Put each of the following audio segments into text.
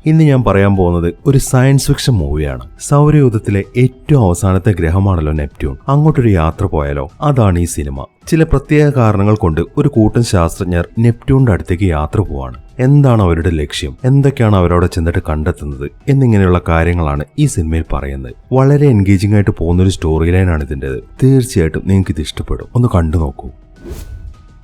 ഇന്ന് ഞാൻ പറയാൻ പോകുന്നത് ഒരു സയൻസ് ഫിക്ഷൻ മൂവിയാണ്. സൗരയൂഥത്തിലെ ഏറ്റവും അവസാനത്തെ ഗ്രഹമാണല്ലോ നെപ്റ്റ്യൂൺ. അങ്ങോട്ടൊരു യാത്ര പോയാലോ? അതാണ് ഈ സിനിമ. ചില പ്രത്യേക കാരണങ്ങൾ കൊണ്ട് ഒരു കൂട്ടം ശാസ്ത്രജ്ഞർ നെപ്റ്റ്യൂണിന്റെ അടുത്തേക്ക് യാത്ര പോവാണ്. എന്താണ് അവരുടെ ലക്ഷ്യം, എന്തൊക്കെയാണ് അവരവിടെ ചെന്നിട്ട് കണ്ടെത്തുന്നത് എന്നിങ്ങനെയുള്ള കാര്യങ്ങളാണ് ഈ സിനിമയിൽ പറയുന്നത്. വളരെ എൻഗേജിംഗ് ആയിട്ട് പോകുന്നൊരു സ്റ്റോറി ലൈനാണ് ഇതിൻ്റെത്. തീർച്ചയായിട്ടും നിങ്ങൾക്ക് ഇത് ഇഷ്ടപ്പെടും. ഒന്ന് കണ്ടു നോക്കൂ.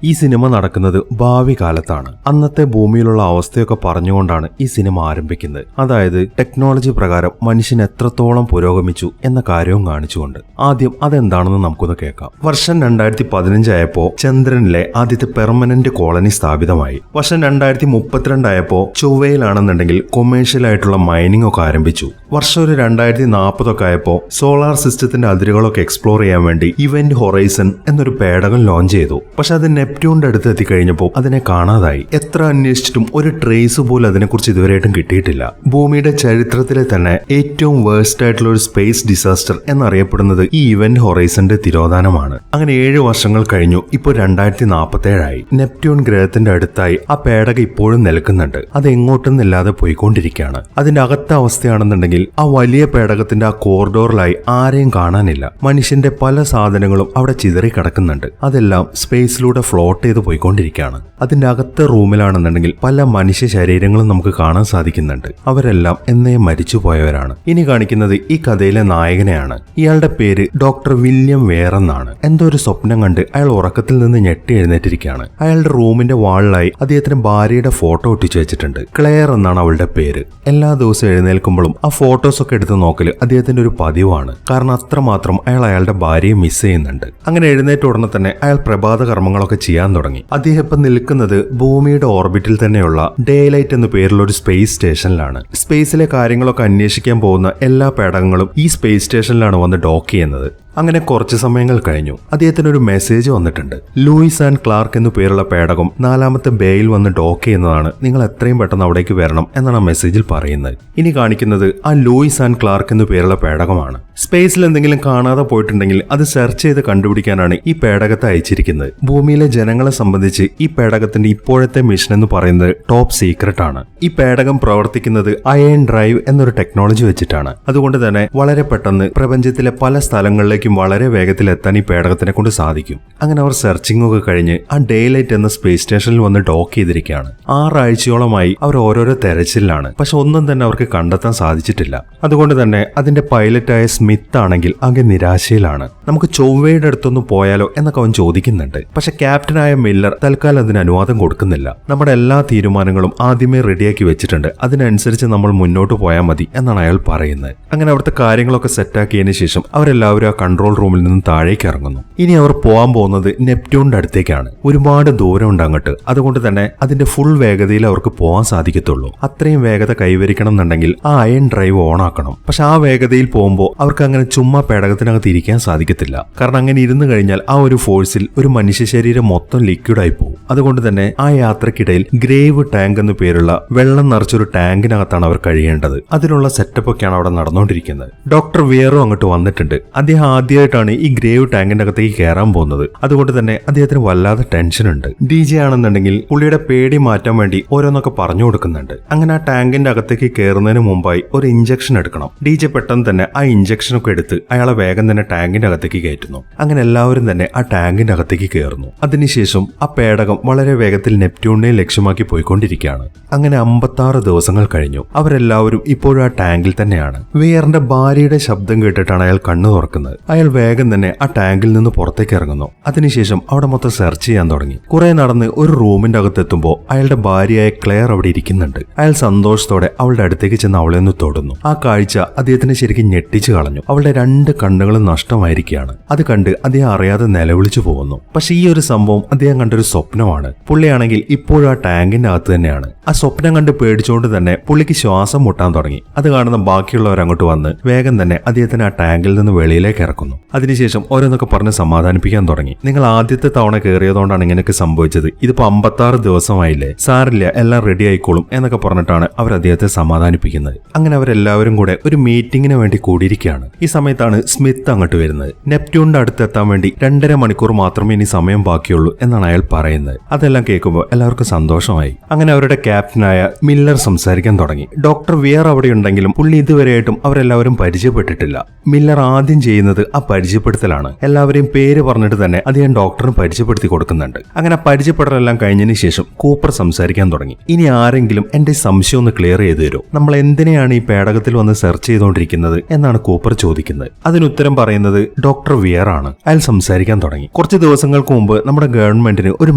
ഈ സിനിമ നടക്കുന്നത് ഭാവി കാലത്താണ്. അന്നത്തെ ഭൂമിയിലുള്ള അവസ്ഥയൊക്കെ പറഞ്ഞുകൊണ്ടാണ് ഈ സിനിമ ആരംഭിക്കുന്നത്. അതായത് ടെക്നോളജി പ്രകാരം മനുഷ്യൻ എത്രത്തോളം പുരോഗമിച്ചു എന്ന കാര്യവും കാണിച്ചുകൊണ്ട്. ആദ്യം അതെന്താണെന്ന് നമുക്കൊന്ന് കേൾക്കാം. വർഷം 2015 ആയപ്പോ ചന്ദ്രനിലെ ആദ്യത്തെ പെർമനന്റ് കോളനി സ്ഥാപിതമായി. വർഷം 2032 ആയപ്പോ ചൊവ്വയിലാണെന്നുണ്ടെങ്കിൽ കൊമേഴ്ഷ്യൽ ആയിട്ടുള്ള മൈനിങ് ഒക്കെ ആരംഭിച്ചു. വർഷം ഒരു 2040 ആയപ്പോ സോളാർ സിസ്റ്റത്തിന്റെ അതിരുകളൊക്കെ എക്സ്പ്ലോർ ചെയ്യാൻ വേണ്ടി ഇവന്റ് ഹൊറൈസൺ എന്നൊരു പേടകം ലോഞ്ച് ചെയ്തു. പക്ഷെ അത് നെപ്റ്റ്യൂണിന്റെ അടുത്ത് എത്തിക്കഴിഞ്ഞപ്പോൾ അതിനെ കാണാതായി. എത്ര അന്വേഷിച്ചിട്ടും ഒരു ട്രേസ് പോലും അതിനെക്കുറിച്ച് ഇതുവരെയായിട്ടും കിട്ടിയിട്ടില്ല. ഭൂമിയുടെ ചരിത്രത്തിലെ തന്നെ ഏറ്റവും വേഴ്സ്റ്റ് ആയിട്ടുള്ള ഒരു സ്പേസ് ഡിസാസ്റ്റർ എന്നറിയപ്പെടുന്നത് ഈ ഇവന്റ് ഹൊറൈസന്റെ തിരോധാനമാണ്. അങ്ങനെ 7 വർഷങ്ങൾ കഴിഞ്ഞു. ഇപ്പോൾ 2047 ആയി. നെപ്റ്റ്യൂൺ ഗ്രഹത്തിന്റെ അടുത്തായി ആ പേടകം ഇപ്പോഴും നിൽക്കുന്നുണ്ട്. അത് എങ്ങോട്ടൊന്നില്ലാതെ പോയിക്കൊണ്ടിരിക്കുകയാണ്. അതിന്റെ അകത്തെ അവസ്ഥയാണെന്നുണ്ടെങ്കിൽ ആ വലിയ പേടകത്തിന്റെ ആ കോറിഡോറിലായി ആരെയും കാണാനില്ല. മനുഷ്യന്റെ പല സാധനങ്ങളും അവിടെ ചിതറി കിടക്കുന്നുണ്ട്. അതെല്ലാം സ്പേസിലൂടെ ഫ്ലോട്ട് ചെയ്ത് പോയിക്കൊണ്ടിരിക്കുകയാണ്. അതിന്റെ അകത്തെ റൂമിലാണെന്നുണ്ടെങ്കിൽ പല മനുഷ്യ ശരീരങ്ങളും നമുക്ക് കാണാൻ സാധിക്കുന്നുണ്ട്. അവരെല്ലാം എന്നേ മരിച്ചു പോയവരാണ്. ഇനി കാണിക്കുന്നത് ഈ കഥയിലെ നായകനെയാണ്. ഇയാളുടെ പേര് ഡോക്ടർ വില്യം വെയർ എന്നാണ്. എന്തോ ഒരു സ്വപ്നം കണ്ട് അയാൾ ഉറക്കത്തിൽ നിന്ന് ഞെട്ടി എഴുന്നേറ്റിരിക്കുകയാണ്. അയാളുടെ റൂമിന്റെ വാളിലായി അദ്ദേഹത്തിന് ഭാര്യയുടെ ഫോട്ടോ ഒട്ടിച്ചു വെച്ചിട്ടുണ്ട്. ക്ലെയർ എന്നാണ് അവളുടെ പേര്. എല്ലാ ദിവസവും എഴുന്നേൽക്കുമ്പോഴും ആ ഫോട്ടോസ് ഒക്കെ എടുത്ത് നോക്കല് അദ്ദേഹത്തിന്റെ ഒരു പതിവാണ്. കാരണം അത്രമാത്രം അയാളുടെ ഭാര്യയെ മിസ് ചെയ്യുന്നുണ്ട്. അങ്ങനെ എഴുന്നേറ്റ ഉടനെ തന്നെ അയാൾ പ്രഭാത കർമ്മങ്ങളൊക്കെ ചെയ്യാൻ തുടങ്ങി. അദ്ദേഹം ഇപ്പം നിൽക്കുന്നത് ഭൂമിയുടെ ഓർബിറ്റിൽ തന്നെയുള്ള ഡേലൈറ്റ് എന്ന പേരുള്ള ഒരു സ്പേസ് സ്റ്റേഷനിലാണ്. സ്പേസിലെ കാര്യങ്ങളൊക്കെ അന്വേഷിക്കാൻ പോകുന്ന എല്ലാ പേടകങ്ങളും ഈ സ്പേസ് സ്റ്റേഷനിലാണ് വന്ന് ഡോക്ക് ചെയ്യുന്നത്. അങ്ങനെ കുറച്ച് സമയങ്ങൾ കഴിഞ്ഞു. അദ്ദേഹത്തിന് ഒരു മെസ്സേജ് വന്നിട്ടുണ്ട്. ലൂയിസ് ആൻഡ് ക്ലാർക്ക് എന്നു പേരുള്ള പേടകം 4ാമത്തെ ബേയിൽ വന്ന് ഡോക്ക് ചെയ്യുന്നതാണ്. നിങ്ങൾ എത്രയും പെട്ടെന്ന് അവിടേക്ക് വരണം എന്നാണ് ആ മെസ്സേജിൽ പറയുന്നത്. ഇനി കാണിക്കുന്നത് ആ ലൂയിസ് ആൻഡ് ക്ലാർക്ക് എന്നു പേരുള്ള പേടകമാണ്. സ്പേസിൽ എന്തെങ്കിലും കാണാതെ പോയിട്ടുണ്ടെങ്കിൽ അത് സെർച്ച് ചെയ്ത് കണ്ടുപിടിക്കാനാണ് ഈ പേടകത്തെ അയച്ചിരിക്കുന്നത്. ഭൂമിയിലെ ജനങ്ങളെ സംബന്ധിച്ച് ഈ പേടകത്തിന്റെ ഇപ്പോഴത്തെ മിഷൻ എന്ന് പറയുന്നത് ടോപ്പ് സീക്രട്ട് ആണ്. ഈ പേടകം പ്രവർത്തിക്കുന്നത് അയൺ ഡ്രൈവ് എന്നൊരു ടെക്നോളജി വെച്ചിട്ടാണ്. അതുകൊണ്ട് തന്നെ വളരെ പെട്ടെന്ന് പ്രപഞ്ചത്തിലെ പല സ്ഥലങ്ങളിലേക്ക് വളരെ വേഗത്തിൽ എത്താൻ ഈ പേടകത്തിനെ കൊണ്ട് സാധിക്കും. അങ്ങനെ അവർ സെർച്ചിങ് ഒക്കെ കഴിഞ്ഞ് ആ ഡേലൈറ്റ് എന്ന സ്പേസ് സ്റ്റേഷനിൽ വന്ന് ഡോക്ക് ചെയ്തിരിക്കുകയാണ്. 6 ആഴ്ചയോളമായി അവർ ഓരോരോ തെരച്ചിലാണ്. പക്ഷെ ഒന്നും തന്നെ അവർക്ക് കണ്ടെത്താൻ സാധിച്ചിട്ടില്ല. അതുകൊണ്ട് തന്നെ അതിന്റെ പൈലറ്റായ സ്മിത്ത് ആണെങ്കിൽ ആകെ നിരാശയിലാണ്. നമുക്ക് ചൊവ്വയുടെ അടുത്തൊന്ന് പോയാലോ എന്നൊക്കെ അവൻ ചോദിക്കുന്നുണ്ട്. പക്ഷെ ക്യാപ്റ്റനായ മില്ലർ തൽക്കാലം അതിന് അനുവാദം കൊടുക്കുന്നില്ല. നമ്മുടെ എല്ലാ തീരുമാനങ്ങളും ആദ്യമേ റെഡിയാക്കി വെച്ചിട്ടുണ്ട്, അതിനനുസരിച്ച് നമ്മൾ മുന്നോട്ട് പോയാൽ മതി എന്നാണ് അയാൾ പറയുന്നത്. അങ്ങനെ അവിടുത്തെ കാര്യങ്ങളൊക്കെ സെറ്റാക്കിയതിനു ശേഷം അവരെല്ലാവരും ആ കൺട്രോൾ റൂമിൽ നിന്ന് താഴേക്ക് ഇറങ്ങുന്നു. ഇനി അവർ പോകാൻ പോകുന്നത് നെപ്റ്റ്യൂണിന്റെ അടുത്തേക്കാണ്. ഒരുപാട് ദൂരമുണ്ട് അങ്ങോട്ട്. അതുകൊണ്ട് തന്നെ അതിന്റെ ഫുൾ വേഗതയിൽ അവർക്ക് പോകാൻ സാധിക്കത്തുള്ളൂ. അത്രയും വേഗത കൈവരിക്കണം എന്നുണ്ടെങ്കിൽ ആ അയൺ ഡ്രൈവ് ഓൺ ആക്കണം. പക്ഷെ ആ വേഗതയിൽ പോകുമ്പോൾ അവർക്ക് അങ്ങനെ ചുമ്മാ പേടകത്തിനകത്ത് ഇരിക്കാൻ സാധിക്കത്തില്ല. കാരണം അങ്ങനെ ഇരുന്ന് കഴിഞ്ഞാൽ ആ ഒരു ഫോഴ്സിൽ ഒരു മനുഷ്യ ശരീരം മൊത്തം ലിക്വിഡായി പോകും. അതുകൊണ്ട് തന്നെ ആ യാത്രക്കിടയിൽ ഗ്രേവ് ടാങ്ക് എന്നു പേരുള്ള വെള്ളം നിറച്ചൊരു ടാങ്കിനകത്താണ് അവർ കഴിയേണ്ടത്. അതിനുള്ള സെറ്റപ്പ് ഒക്കെയാണ് അവിടെ നടന്നുകൊണ്ടിരിക്കുന്നത്. ഡോക്ടർ വിയറും അങ്ങോട്ട് വന്നിട്ടുണ്ട്. അദ്ദേഹം ആദ്യമായിട്ടാണ് ഈ ഗ്രേവ് ടാങ്കിന്റെ അകത്തേക്ക് കയറാൻ പോകുന്നത്. അതുകൊണ്ട് തന്നെ അദ്ദേഹത്തിന് വല്ലാതെ ടെൻഷൻ ഉണ്ട്. DJ ആണെന്നുണ്ടെങ്കിൽ പുള്ളിയുടെ പേടി മാറ്റാൻ വേണ്ടി ഓരോന്നൊക്കെ പറഞ്ഞു കൊടുക്കുന്നുണ്ട്. അങ്ങനെ ആ ടാങ്കിന്റെ അകത്തേക്ക് കയറുന്നതിന് മുമ്പായി ഒരു ഇഞ്ചക്ഷൻ എടുക്കണം. DJ പെട്ടെന്ന് തന്നെ ആ ഇഞ്ചക്ഷൻ ഒക്കെ എടുത്ത് അയാളെ വേഗം തന്നെ ടാങ്കിന്റെ അകത്തേക്ക് കയറ്റുന്നു. അങ്ങനെ എല്ലാവരും തന്നെ ആ ടാങ്കിന്റെ അകത്തേക്ക് കയറുന്നു. അതിനുശേഷം ആ പേടകം വളരെ വേഗത്തിൽ നെപ്റ്റ്യൂണിനെ ലക്ഷ്യമാക്കി പോയിക്കൊണ്ടിരിക്കുകയാണ്. അങ്ങനെ 56 ദിവസങ്ങൾ കഴിഞ്ഞു. അവരെല്ലാവരും ഇപ്പോഴും ആ ടാങ്കിൽ തന്നെയാണ്. വിയറിന്റെ ഭാര്യയുടെ ശബ്ദം കേട്ടിട്ടാണ് അയാൾ കണ്ണു തുറക്കുന്നത്. അയാൾ വേഗം തന്നെ ആ ടാങ്കിൽ നിന്ന് പുറത്തേക്ക് ഇറങ്ങുന്നു. അതിനുശേഷം അവിടെ മൊത്തം സെർച്ച് ചെയ്യാൻ തുടങ്ങി. കുറെ നടന്ന് ഒരു റൂമിന്റെ അകത്തെത്തുമ്പോൾ അയാളുടെ ഭാര്യയായ ക്ലെയർ അവിടെ ഇരിക്കുന്നുണ്ട്. അയാൾ സന്തോഷത്തോടെ അവളുടെ അടുത്തേക്ക് ചെന്ന് അവളെ ഒന്ന് തൊടുന്നു. ആ കാഴ്ച അദ്ദേഹത്തിന് ശരിക്കും ഞെട്ടിച്ചു കളഞ്ഞു. അവളുടെ 2 കണ്ണുകളും നഷ്ടമായിരിക്കുകയാണ്. അത് കണ്ട് അദ്ദേഹം അറിയാതെ നിലവിളിച്ചു പോകുന്നു. പക്ഷെ ഈ ഒരു സംഭവം അദ്ദേഹം കണ്ടൊരു സ്വപ്നമാണ്. പുള്ളിയാണെങ്കിൽ ഇപ്പോഴും ആ ടാങ്കിന്റെ അകത്ത് തന്നെയാണ്. ആ സ്വപ്നം കണ്ട് പേടിച്ചുകൊണ്ട് തന്നെ പുള്ളിക്ക് ശ്വാസം മുട്ടാൻ തുടങ്ങി. അത് കാണുന്ന ബാക്കിയുള്ളവർ അങ്ങോട്ട് വന്ന് വേഗം തന്നെ അദ്ദേഹത്തിന് ആ ടാങ്കിൽ നിന്ന് വെളിയിലേക്ക് ഇറക്കുന്നു. അതിനുശേഷം ഓരോന്നൊക്കെ പറഞ്ഞ് സമാധാനിപ്പിക്കാൻ തുടങ്ങി. നിങ്ങൾ ആദ്യത്തെ തവണ കയറിയതുകൊണ്ടാണ് ഇങ്ങനെയൊക്കെ സംഭവിച്ചത്. ഇതിപ്പോ 56 ദിവസമായില്ലേ, സാരില്ല, എല്ലാം റെഡി ആയിക്കോളും എന്നൊക്കെ പറഞ്ഞിട്ടാണ് അവർ അദ്ദേഹത്തെ സമാധാനിപ്പിക്കുന്നത്. അങ്ങനെ അവരെല്ലാവരും കൂടെ ഒരു മീറ്റിംഗിന് വേണ്ടി കൂടിയിരിക്കുകയാണ്. ഈ സമയത്താണ് സ്മിത്ത് അങ്ങോട്ട് വരുന്നത്. നെപ്റ്റ്യൂണിന്റെ അടുത്തെത്താൻ വേണ്ടി 2.5 മണിക്കൂർ മാത്രമേ ഇനി സമയം ബാക്കിയുള്ളൂ എന്നാണ് അയാൾ പറയുന്നത്. പറയുന്നത്. അതെല്ലാം കേൾക്കുമ്പോൾ എല്ലാവർക്കും സന്തോഷമായി. അങ്ങനെ അവരുടെ ക്യാപ്റ്റനായ മില്ലർ സംസാരിക്കാൻ തുടങ്ങി. ഡോക്ടർ വിയർ അവിടെ ഉണ്ടെങ്കിലും പുള്ളി ഇതുവരെയായിട്ടും അവരെല്ലാവരും പരിചയപ്പെട്ടിട്ടില്ല. മില്ലർ ആദ്യം ചെയ്യുന്നത് ആ പരിചയപ്പെടുത്തലാണ്. എല്ലാവരെയും പേര് പറഞ്ഞിട്ട് തന്നെ അദ്ദേഹം ഡോക്ടറിന് പരിചയപ്പെടുത്തി കൊടുക്കുന്നുണ്ട്. അങ്ങനെ പരിചയപ്പെടലെല്ലാം കഴിഞ്ഞതിന് ശേഷം കൂപ്പർ സംസാരിക്കാൻ തുടങ്ങി. ഇനി ആരെങ്കിലും എന്റെ സംശയം ഒന്ന് ക്ലിയർ ചെയ്തു തരുമോ? നമ്മൾ എന്തിനെയാണ് ഈ പേടകത്തിൽ വന്ന് സെർച്ച് ചെയ്തുകൊണ്ടിരിക്കുന്നത് എന്നാണ് കൂപ്പർ ചോദിക്കുന്നത്. അതിനുത്തരം പറയുന്നത് ഡോക്ടർ വിയർ ആണ്. അയാൾ സംസാരിക്കാൻ തുടങ്ങി. കുറച്ച് ദിവസങ്ങൾക്ക് മുമ്പ് നമ്മുടെ ഗവൺമെന്റിന് ഒരു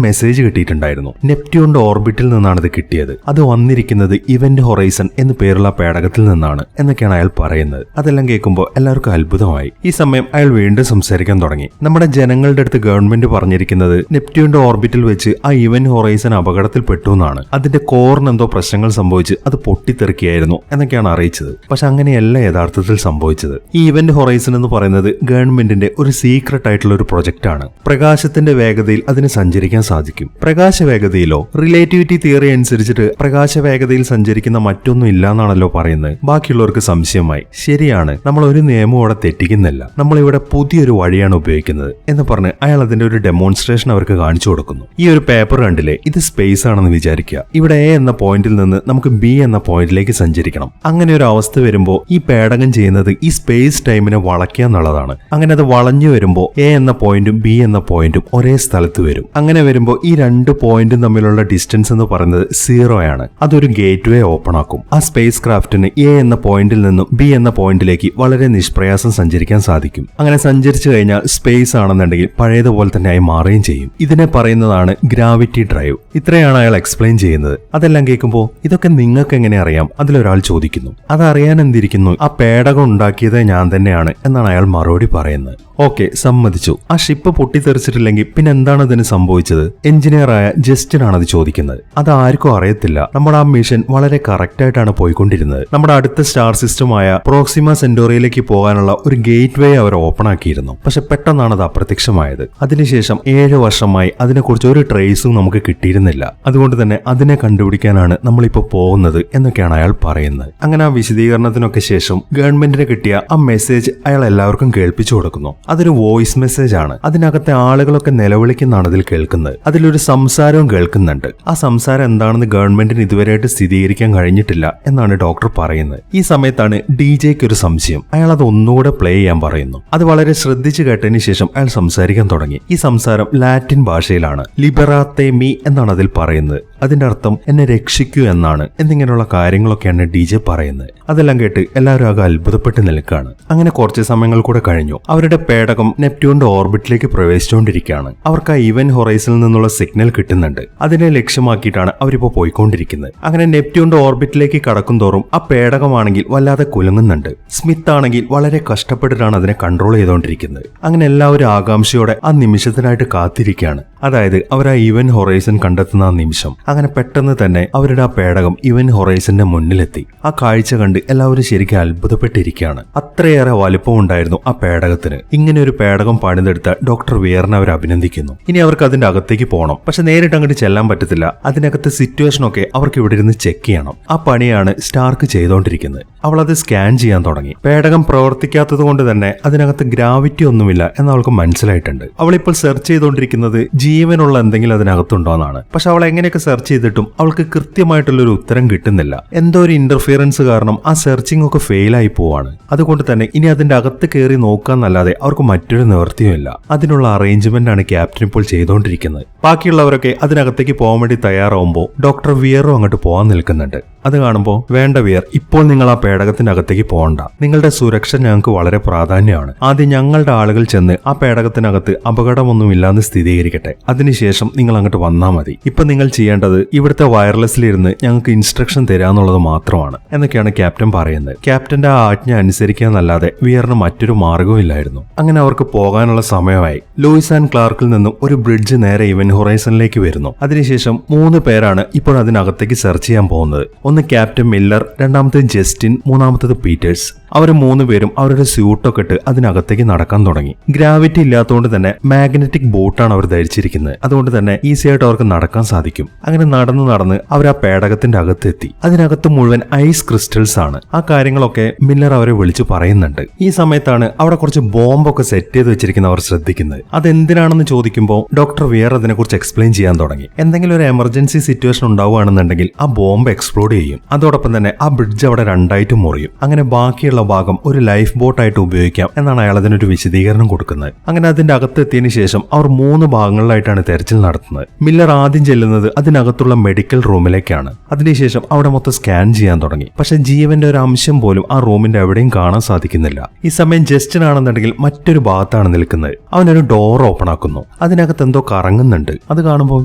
മെസ്സേജ് കിട്ടിയിട്ടുണ്ടായിരുന്നു. നെപ്റ്റ്യൂണിന്റെ ഓർബിറ്റിൽ നിന്നാണ് ഇത് കിട്ടിയത്. അത് വന്നിരിക്കുന്നത് ഇവന്റ് ഹൊറൈസൺ എന്ന് പേരുള്ള പേടകത്തിൽ നിന്നാണ് എന്നൊക്കെയാണ് അയാൾ പറയുന്നത്. അതെല്ലാം കേൾക്കുമ്പോൾ എല്ലാവർക്കും അത്ഭുതമായി. ഈ സമയം അയാൾ വീണ്ടും സംസാരിക്കാൻ തുടങ്ങി. നമ്മുടെ ജനങ്ങളുടെ അടുത്ത് ഗവൺമെന്റ് പറഞ്ഞിരിക്കുന്നത് നെപ്റ്റ്യൂണിന്റെ ഓർബിറ്റിൽ വെച്ച് ആ ഇവന്റ് ഹൊറൈസൺ അപകടത്തിൽപ്പെട്ടു എന്നാണ്. അതിന്റെ കോറിന് എന്തോ പ്രശ്നങ്ങൾ സംഭവിച്ച് അത് പൊട്ടിത്തെറിക്കുകയായിരുന്നു എന്നൊക്കെയാണ് അറിയിച്ചത്. പക്ഷെ അങ്ങനെയല്ല യഥാർത്ഥത്തിൽ സംഭവിച്ചത്. ഈ ഇവന്റ് ഹൊറൈസൺ എന്ന് പറയുന്നത് ഗവൺമെന്റിന്റെ ഒരു സീക്രട്ട് ആയിട്ടുള്ള ഒരു പ്രൊജക്ട് ആണ്. പ്രകാശത്തിന്റെ വേഗതയിൽ അതിന് സഞ്ചരിക്കാൻ സാധിക്കും. പ്രകാശ വേഗതയിലോ റിലേറ്റിവിറ്റി തിയറി അനുസരിച്ചിട്ട് പ്രകാശ വേഗതയിൽ സഞ്ചരിക്കുന്ന മറ്റൊന്നും ഇല്ലാന്നാണല്ലോ പറയുന്നത്. ബാക്കിയുള്ളവർക്ക് സംശയമായി. ശരിയാണ്, നമ്മൾ ഒരു നിയമം അവിടെ തെറ്റിക്കുന്നില്ല, നമ്മളിവിടെ പുതിയൊരു വഴിയാണ് ഉപയോഗിക്കുന്നത് എന്ന് പറഞ്ഞ് അയാൾ അതിന്റെ ഒരു ഡെമോൺസ്ട്രേഷൻ അവർക്ക് കാണിച്ചു കൊടുക്കുന്നു. ഈ ഒരു പേപ്പർ കണ്ടില്ലേ, ഇത് സ്പേസ് ആണെന്ന് വിചാരിക്കുക. ഇവിടെ എ എന്ന പോയിന്റിൽ നിന്ന് നമുക്ക് ബി എന്ന പോയിന്റിലേക്ക് സഞ്ചരിക്കണം. അങ്ങനെ ഒരു അവസ്ഥ വരുമ്പോൾ ഈ പേടകം ചെയ്യുന്നത് ഈ സ്പേസ് ടൈമിനെ വളയ്ക്കുക എന്നുള്ളതാണ്. അങ്ങനെ അത് വളഞ്ഞു വരുമ്പോൾ എ എന്ന പോയിന്റും ബി എന്ന പോയിന്റും ഒരേ സ്ഥലത്ത് വരും. അങ്ങനെ വരുമ്പോൾ ഈ രണ്ട് പോയിന്റും തമ്മിലുള്ള ഡിസ്റ്റൻസ് എന്ന് പറയുന്നത് 0 ആണ്. അതൊരു ഗേറ്റ് വേ ഓപ്പൺ ആക്കും. ആ സ്പേസ് ക്രാഫ്റ്റിന് എ എന്ന പോയിന്റിൽ നിന്നും ബി എന്ന പോയിന്റിലേക്ക് വളരെ നിഷ്പ്രയാസം സഞ്ചരിക്കാൻ സാധിക്കും. അങ്ങനെ സഞ്ചരിച്ചു കഴിഞ്ഞാൽ സ്പേസ് ആണെന്നുണ്ടെങ്കിൽ പഴയതുപോലെ തന്നെ ആയി മാറുകയും ചെയ്യും. ഇതിനെ പറയുന്നതാണ് ഗ്രാവിറ്റി ഡ്രൈവ്. ഇത്രയാണ് അയാൾ എക്സ്പ്ലെയിൻ ചെയ്യുന്നത്. അതെല്ലാം കേൾക്കുമ്പോൾ ഇതൊക്കെ നിങ്ങൾക്ക് എങ്ങനെ അറിയാം? അതിലൊരാൾ ചോദിക്കുന്നു. അതറിയാൻ എന്തിരിക്കുന്നു, ആ പേടകം ഉണ്ടാക്കിയത് ഞാൻ തന്നെയാണ് എന്നാണ് അയാൾ മറുപടി പറയുന്നത്. ഓക്കെ, സമ്മതിച്ചു. ആ ഷിപ്പ് പൊട്ടിത്തെറിച്ചിട്ടില്ലെങ്കിൽ പിന്നെ എന്താണ് ഇതിന് സംഭവിച്ചത്? എഞ്ചിനീയറായ ജസ്റ്റിൻ ആണ് അത് ചോദിക്കുന്നത്. അത് ആർക്കും അറിയത്തില്ല. നമ്മുടെ ആ മിഷൻ വളരെ കറക്റ്റ് ആയിട്ടാണ് പോയിക്കൊണ്ടിരുന്നത്. നമ്മുടെ അടുത്ത സ്റ്റാർ സിസ്റ്റമായ പ്രോക്സിമ സെന്റോറിയിലേക്ക് പോകാനുള്ള ഒരു ഗേറ്റ് വേ അവർ ഓപ്പൺ ആക്കിയിരുന്നു. പക്ഷെ പെട്ടെന്നാണ് അത് അപ്രത്യക്ഷമായത്. അതിനുശേഷം 7 വർഷമായി അതിനെക്കുറിച്ച് ഒരു ട്രേസും നമുക്ക് കിട്ടിയിരുന്നില്ല. അതുകൊണ്ട് തന്നെ അതിനെ കണ്ടുപിടിക്കാനാണ് നമ്മളിപ്പോ പോകുന്നത് എന്നൊക്കെയാണ് അയാൾ പറയുന്നത്. അങ്ങനെ ആ വിശദീകരണത്തിനൊക്കെ ശേഷം ഗവൺമെന്റിന് കിട്ടിയ ആ മെസ്സേജ് അയാൾ എല്ലാവർക്കും കേൾപ്പിച്ചു കൊടുക്കുന്നു. അതൊരു വോയിസ് മെസ്സേജ് ആണ്. അതിനകത്തെ ആളുകളൊക്കെ നിലവിളിക്കുന്നതാണ് അതിൽ കേൾക്കുന്നത്. അതിലൊരു സംസാരവും കേൾക്കുന്നുണ്ട്. ആ സംസാരം എന്താണെന്ന് ഗവൺമെന്റിന് ഇതുവരെയായിട്ട് സ്ഥിരീകരിക്കാൻ കഴിഞ്ഞിട്ടില്ല എന്നാണ് ഡോക്ടർ പറയുന്നത്. ഈ സമയത്താണ് ഡിജെക്ക് ഒരു സംശയം. അയാൾ അത് ഒന്നുകൂടെ പ്ലേ ചെയ്യാൻ പറയുന്നു. അത് വളരെ ശ്രദ്ധിച്ചു കേട്ടതിന് ശേഷം അയാൾ സംസാരിക്കാൻ തുടങ്ങി. ഈ സംസാരം ലാറ്റിൻ ഭാഷയിലാണ്. ലിബറാത്തെ മീ എന്നാണ് അതിൽ പറയുന്നത്. അതിന്റെ അർത്ഥം എന്നെ രക്ഷിക്കൂ എന്നാണ്. എന്നിങ്ങനെയുള്ള കാര്യങ്ങളൊക്കെയാണ് ഡിജെ പറയുന്നത്. അതെല്ലാം കേട്ട് എല്ലാവരും ആകെ അത്ഭുതപ്പെട്ട് നിൽക്കുകയാണ്. അങ്ങനെ കുറച്ച് സമയങ്ങൾ കൂടെ കഴിഞ്ഞു. അവരുടെ പേടകം നെപ്റ്റ്യൂണിന്റെ ഓർബിറ്റിലേക്ക് പ്രവേശിച്ചുകൊണ്ടിരിക്കുകയാണ്. അവർക്ക് ആ ഇവന്റ് ഹൊറൈസണിൽ നിന്നുള്ള സിഗ്നൽ കിട്ടുന്നുണ്ട്. അതിനെ ലക്ഷ്യമാക്കിയിട്ടാണ് അവരിപ്പോ പോയിക്കൊണ്ടിരിക്കുന്നത്. അങ്ങനെ നെപ്റ്റ്യൂണിന്റെ ഓർബിറ്റിലേക്ക് കടക്കും തോറും ആ പേടകമാണെങ്കിൽ വല്ലാതെ കുലുങ്ങുന്നുണ്ട്. സ്മിത്ത് ആണെങ്കിൽ വളരെ കഷ്ടപ്പെട്ടിട്ടാണ് അതിനെ കൺട്രോൾ ചെയ്തുകൊണ്ടിരിക്കുന്നത്. അങ്ങനെ എല്ലാവരും ആകാംക്ഷയോടെ ആ നിമിഷത്തിനായിട്ട് കാത്തിരിക്കുകയാണ്. അതായത് അവർ ആ ഇവന്റ് ഹൊറൈസൺ കണ്ടെത്തുന്ന ആ നിമിഷം. അങ്ങനെ പെട്ടെന്ന് തന്നെ അവരുടെ ആ പേടകം ഇവന്റ് ഹൊറൈസന്റെ മുന്നിലെത്തി. ആ കാഴ്ച കണ്ട് എല്ലാവരും ശരിക്കും അത്ഭുതപ്പെട്ടിരിക്കുകയാണ്. അത്രയേറെ വലിപ്പം ഉണ്ടായിരുന്നു ആ പേടകത്തിന്. ഇങ്ങനെ ഒരു പേടകം പണിതെടുത്ത ഡോക്ടർ വിയറിനെ അവർ അഭിനന്ദിക്കുന്നു. ഇനി അവർക്ക് അതിന്റെ അകത്തേക്ക് പോകണം. പക്ഷെ നേരിട്ട് അങ്ങോട്ട് ചെല്ലാൻ പറ്റത്തില്ല. അതിനകത്തെ സിറ്റുവേഷൻ ഒക്കെ അവർക്ക് ഇവിടെ ഇരുന്ന് ചെക്ക് ചെയ്യണം. ആ പണിയാണ് സ്റ്റാർക്ക് ചെയ്തുകൊണ്ടിരിക്കുന്നത്. അവൾ അത് സ്കാൻ ചെയ്യാൻ തുടങ്ങി. പേടകം പ്രവർത്തിക്കാത്തത് കൊണ്ട് തന്നെ അതിനകത്ത് ഗ്രാവിറ്റി ഒന്നുമില്ല എന്ന് അവൾക്ക് മനസ്സിലായിട്ടുണ്ട്. അവളിപ്പോൾ സെർച്ച് ചെയ്തുകൊണ്ടിരിക്കുന്നത് ജീവനുള്ള എന്തെങ്കിലും അതിനകത്തുണ്ടോ എന്നാണ്. പക്ഷെ അവൾ എങ്ങനെയൊക്കെ സെർച്ച് ചെയ്തിട്ടും അവൾക്ക് കൃത്യമായിട്ടുള്ളൊരു ഉത്തരം കിട്ടുന്നില്ല. എന്തോ ഒരു ഇന്റർഫിയറൻസ് കാരണം ആ സെർച്ചിങ് ഒക്കെ ഫെയിൽ ആയി പോവാണ്. അതുകൊണ്ട് തന്നെ ഇനി അതിന്റെ അകത്ത് കയറി നോക്കാന്നല്ലാതെ അവർക്ക് മറ്റൊരു നിവൃത്തിയുമില്ല. അതിനുള്ള അറേഞ്ച്മെന്റ് ആണ് ക്യാപ്റ്റൻ ഇപ്പോൾ ചെയ്തുകൊണ്ടിരിക്കുന്നത്. ബാക്കിയുള്ളവരൊക്കെ അതിനകത്തേക്ക് പോകാൻ വേണ്ടി തയ്യാറാവുമ്പോൾ ഡോക്ടർ വിയറും അങ്ങോട്ട് പോകാൻ നിൽക്കുന്നുണ്ട്. അത് കാണുമ്പോൾ വേണ്ട വിയർ, ഇപ്പോൾ നിങ്ങൾ ആ പേടകത്തിന്റെ അകത്തേക്ക് പോകണ്ട. നിങ്ങളുടെ സുരക്ഷ ഞങ്ങൾക്ക് വളരെ പ്രാധാന്യമാണ്. ആദ്യം ഞങ്ങളുടെ ആളുകൾ ചെന്ന് ആ പേടകത്തിനകത്ത് അപകടമൊന്നുമില്ലാന്ന് സ്ഥിരീകരിക്കട്ടെ. അതിനുശേഷം നിങ്ങൾ അങ്ങോട്ട് വന്നാൽ മതി. ഇപ്പൊ നിങ്ങൾ ചെയ്യേണ്ടത് ഇവിടുത്തെ വയർലെസ്സിലിരുന്ന് ഞങ്ങൾക്ക് ഇൻസ്ട്രക്ഷൻ തരാന്നുള്ളത് മാത്രമാണ് എന്നൊക്കെയാണ് ക്യാപ്റ്റൻ പറയുന്നത്. ക്യാപ്റ്റന്റെ ആ ആജ്ഞ അനുസരിക്കാന്നല്ലാതെ വിയറിന് മറ്റൊരു മാർഗവും ഇല്ലായിരുന്നു. അങ്ങനെ അവർക്ക് പോകാനുള്ള സമയമായി. ലൂയിസ് ആൻഡ് ക്ലാർക്കിൽ നിന്നും ഒരു ബ്രിഡ്ജ് നേരെ ഇവന്റ് ഹൊറൈസണിലേക്ക് വരുന്നു. അതിനുശേഷം 3 പേരാണ് ഇപ്പോൾ അതിനകത്തേക്ക് സെർച്ച് ചെയ്യാൻ പോകുന്നത്. ഒന്ന് ക്യാപ്റ്റൻ മില്ലർ, രണ്ടാമത്തേത് ജസ്റ്റിൻ, മൂന്നാമത്തേത് പീറ്റേഴ്സ്. അവർ 3 പേരും അവരുടെ സ്യൂട്ടൊക്കെ ഇട്ട് അതിനകത്തേക്ക് നടക്കാൻ തുടങ്ങി. ഗ്രാവിറ്റി ഇല്ലാത്തതുകൊണ്ട് തന്നെ മാഗ്നറ്റിക് ബോട്ടാണ് അവർ ധരിച്ചിരിക്കുന്നത്. അതുകൊണ്ട് തന്നെ ഈസി ആയിട്ട് അവർക്ക് നടക്കാൻ സാധിക്കും. അങ്ങനെ നടന്ന് അവർ ആ പേടകത്തിന്റെ അകത്തെത്തി. അതിനകത്ത് മുഴുവൻ ഐസ് ക്രിസ്റ്റൽസ് ആണ്. ആ കാര്യങ്ങളൊക്കെ മില്ലർ അവരെ വിളിച്ചു പറയുന്നുണ്ട്. ഈ സമയത്താണ് അവിടെ കുറച്ച് ബോംബൊക്കെ സെറ്റ് ചെയ്ത് വെച്ചിരിക്കുന്ന അവർ ശ്രദ്ധിക്കുന്നത്. അതെന്തിനാണെന്ന് ചോദിക്കുമ്പോൾ ഡോക്ടർ വിയർ അതിനെക്കുറിച്ച് എക്സ്പ്ലെയിൻ ചെയ്യാൻ തുടങ്ങി. എന്തെങ്കിലും ഒരു എമർജൻസി സിറ്റുവേഷൻ ഉണ്ടാവുകയാണെന്നുണ്ടെങ്കിൽ ആ ബോംബ് എക്സ്പ്ലോഡ് ചെയ്യും. അതോടൊപ്പം തന്നെ ആ ബ്രിഡ്ജ് അവിടെ 2ആയിട്ട് മുറിയും. അങ്ങനെ ബാക്കിയുള്ള ഭാഗം ഒരു ലൈഫ് ബോട്ടായിട്ട് ഉപയോഗിക്കാം എന്നാണ് അയാൾ അതിനൊരു വിശദീകരണം കൊടുക്കുന്നത്. അങ്ങനെ അതിന്റെ അകത്തെത്തിയതിനു ശേഷം അവർ 3 ഭാഗങ്ങളിലായിട്ടാണ് തെരച്ചിൽ നടത്തുന്നത്. മില്ലർ ആദ്യം ചെല്ലുന്നത് അതിനകത്തുള്ള മെഡിക്കൽ റൂമിലേക്കാണ്. അതിനുശേഷം അവിടെ മൊത്തം സ്കാൻ ചെയ്യാൻ തുടങ്ങി. പക്ഷെ ജീവന്റെ ഒരു അംശം പോലും ആ റൂമിന്റെ എവിടെയും കാണാൻ സാധിക്കുന്നില്ല. ഈ സമയം ജസ്റ്റിൻ ആണെന്നുണ്ടെങ്കിൽ മറ്റൊരു ഭാഗത്താണ് നിൽക്കുന്നത്. അവനൊരു ഡോർ ഓപ്പൺ ആക്കുന്നു. അതിനകത്ത് എന്തോ കറങ്ങുന്നുണ്ട്. അത് കാണുമ്പോൾ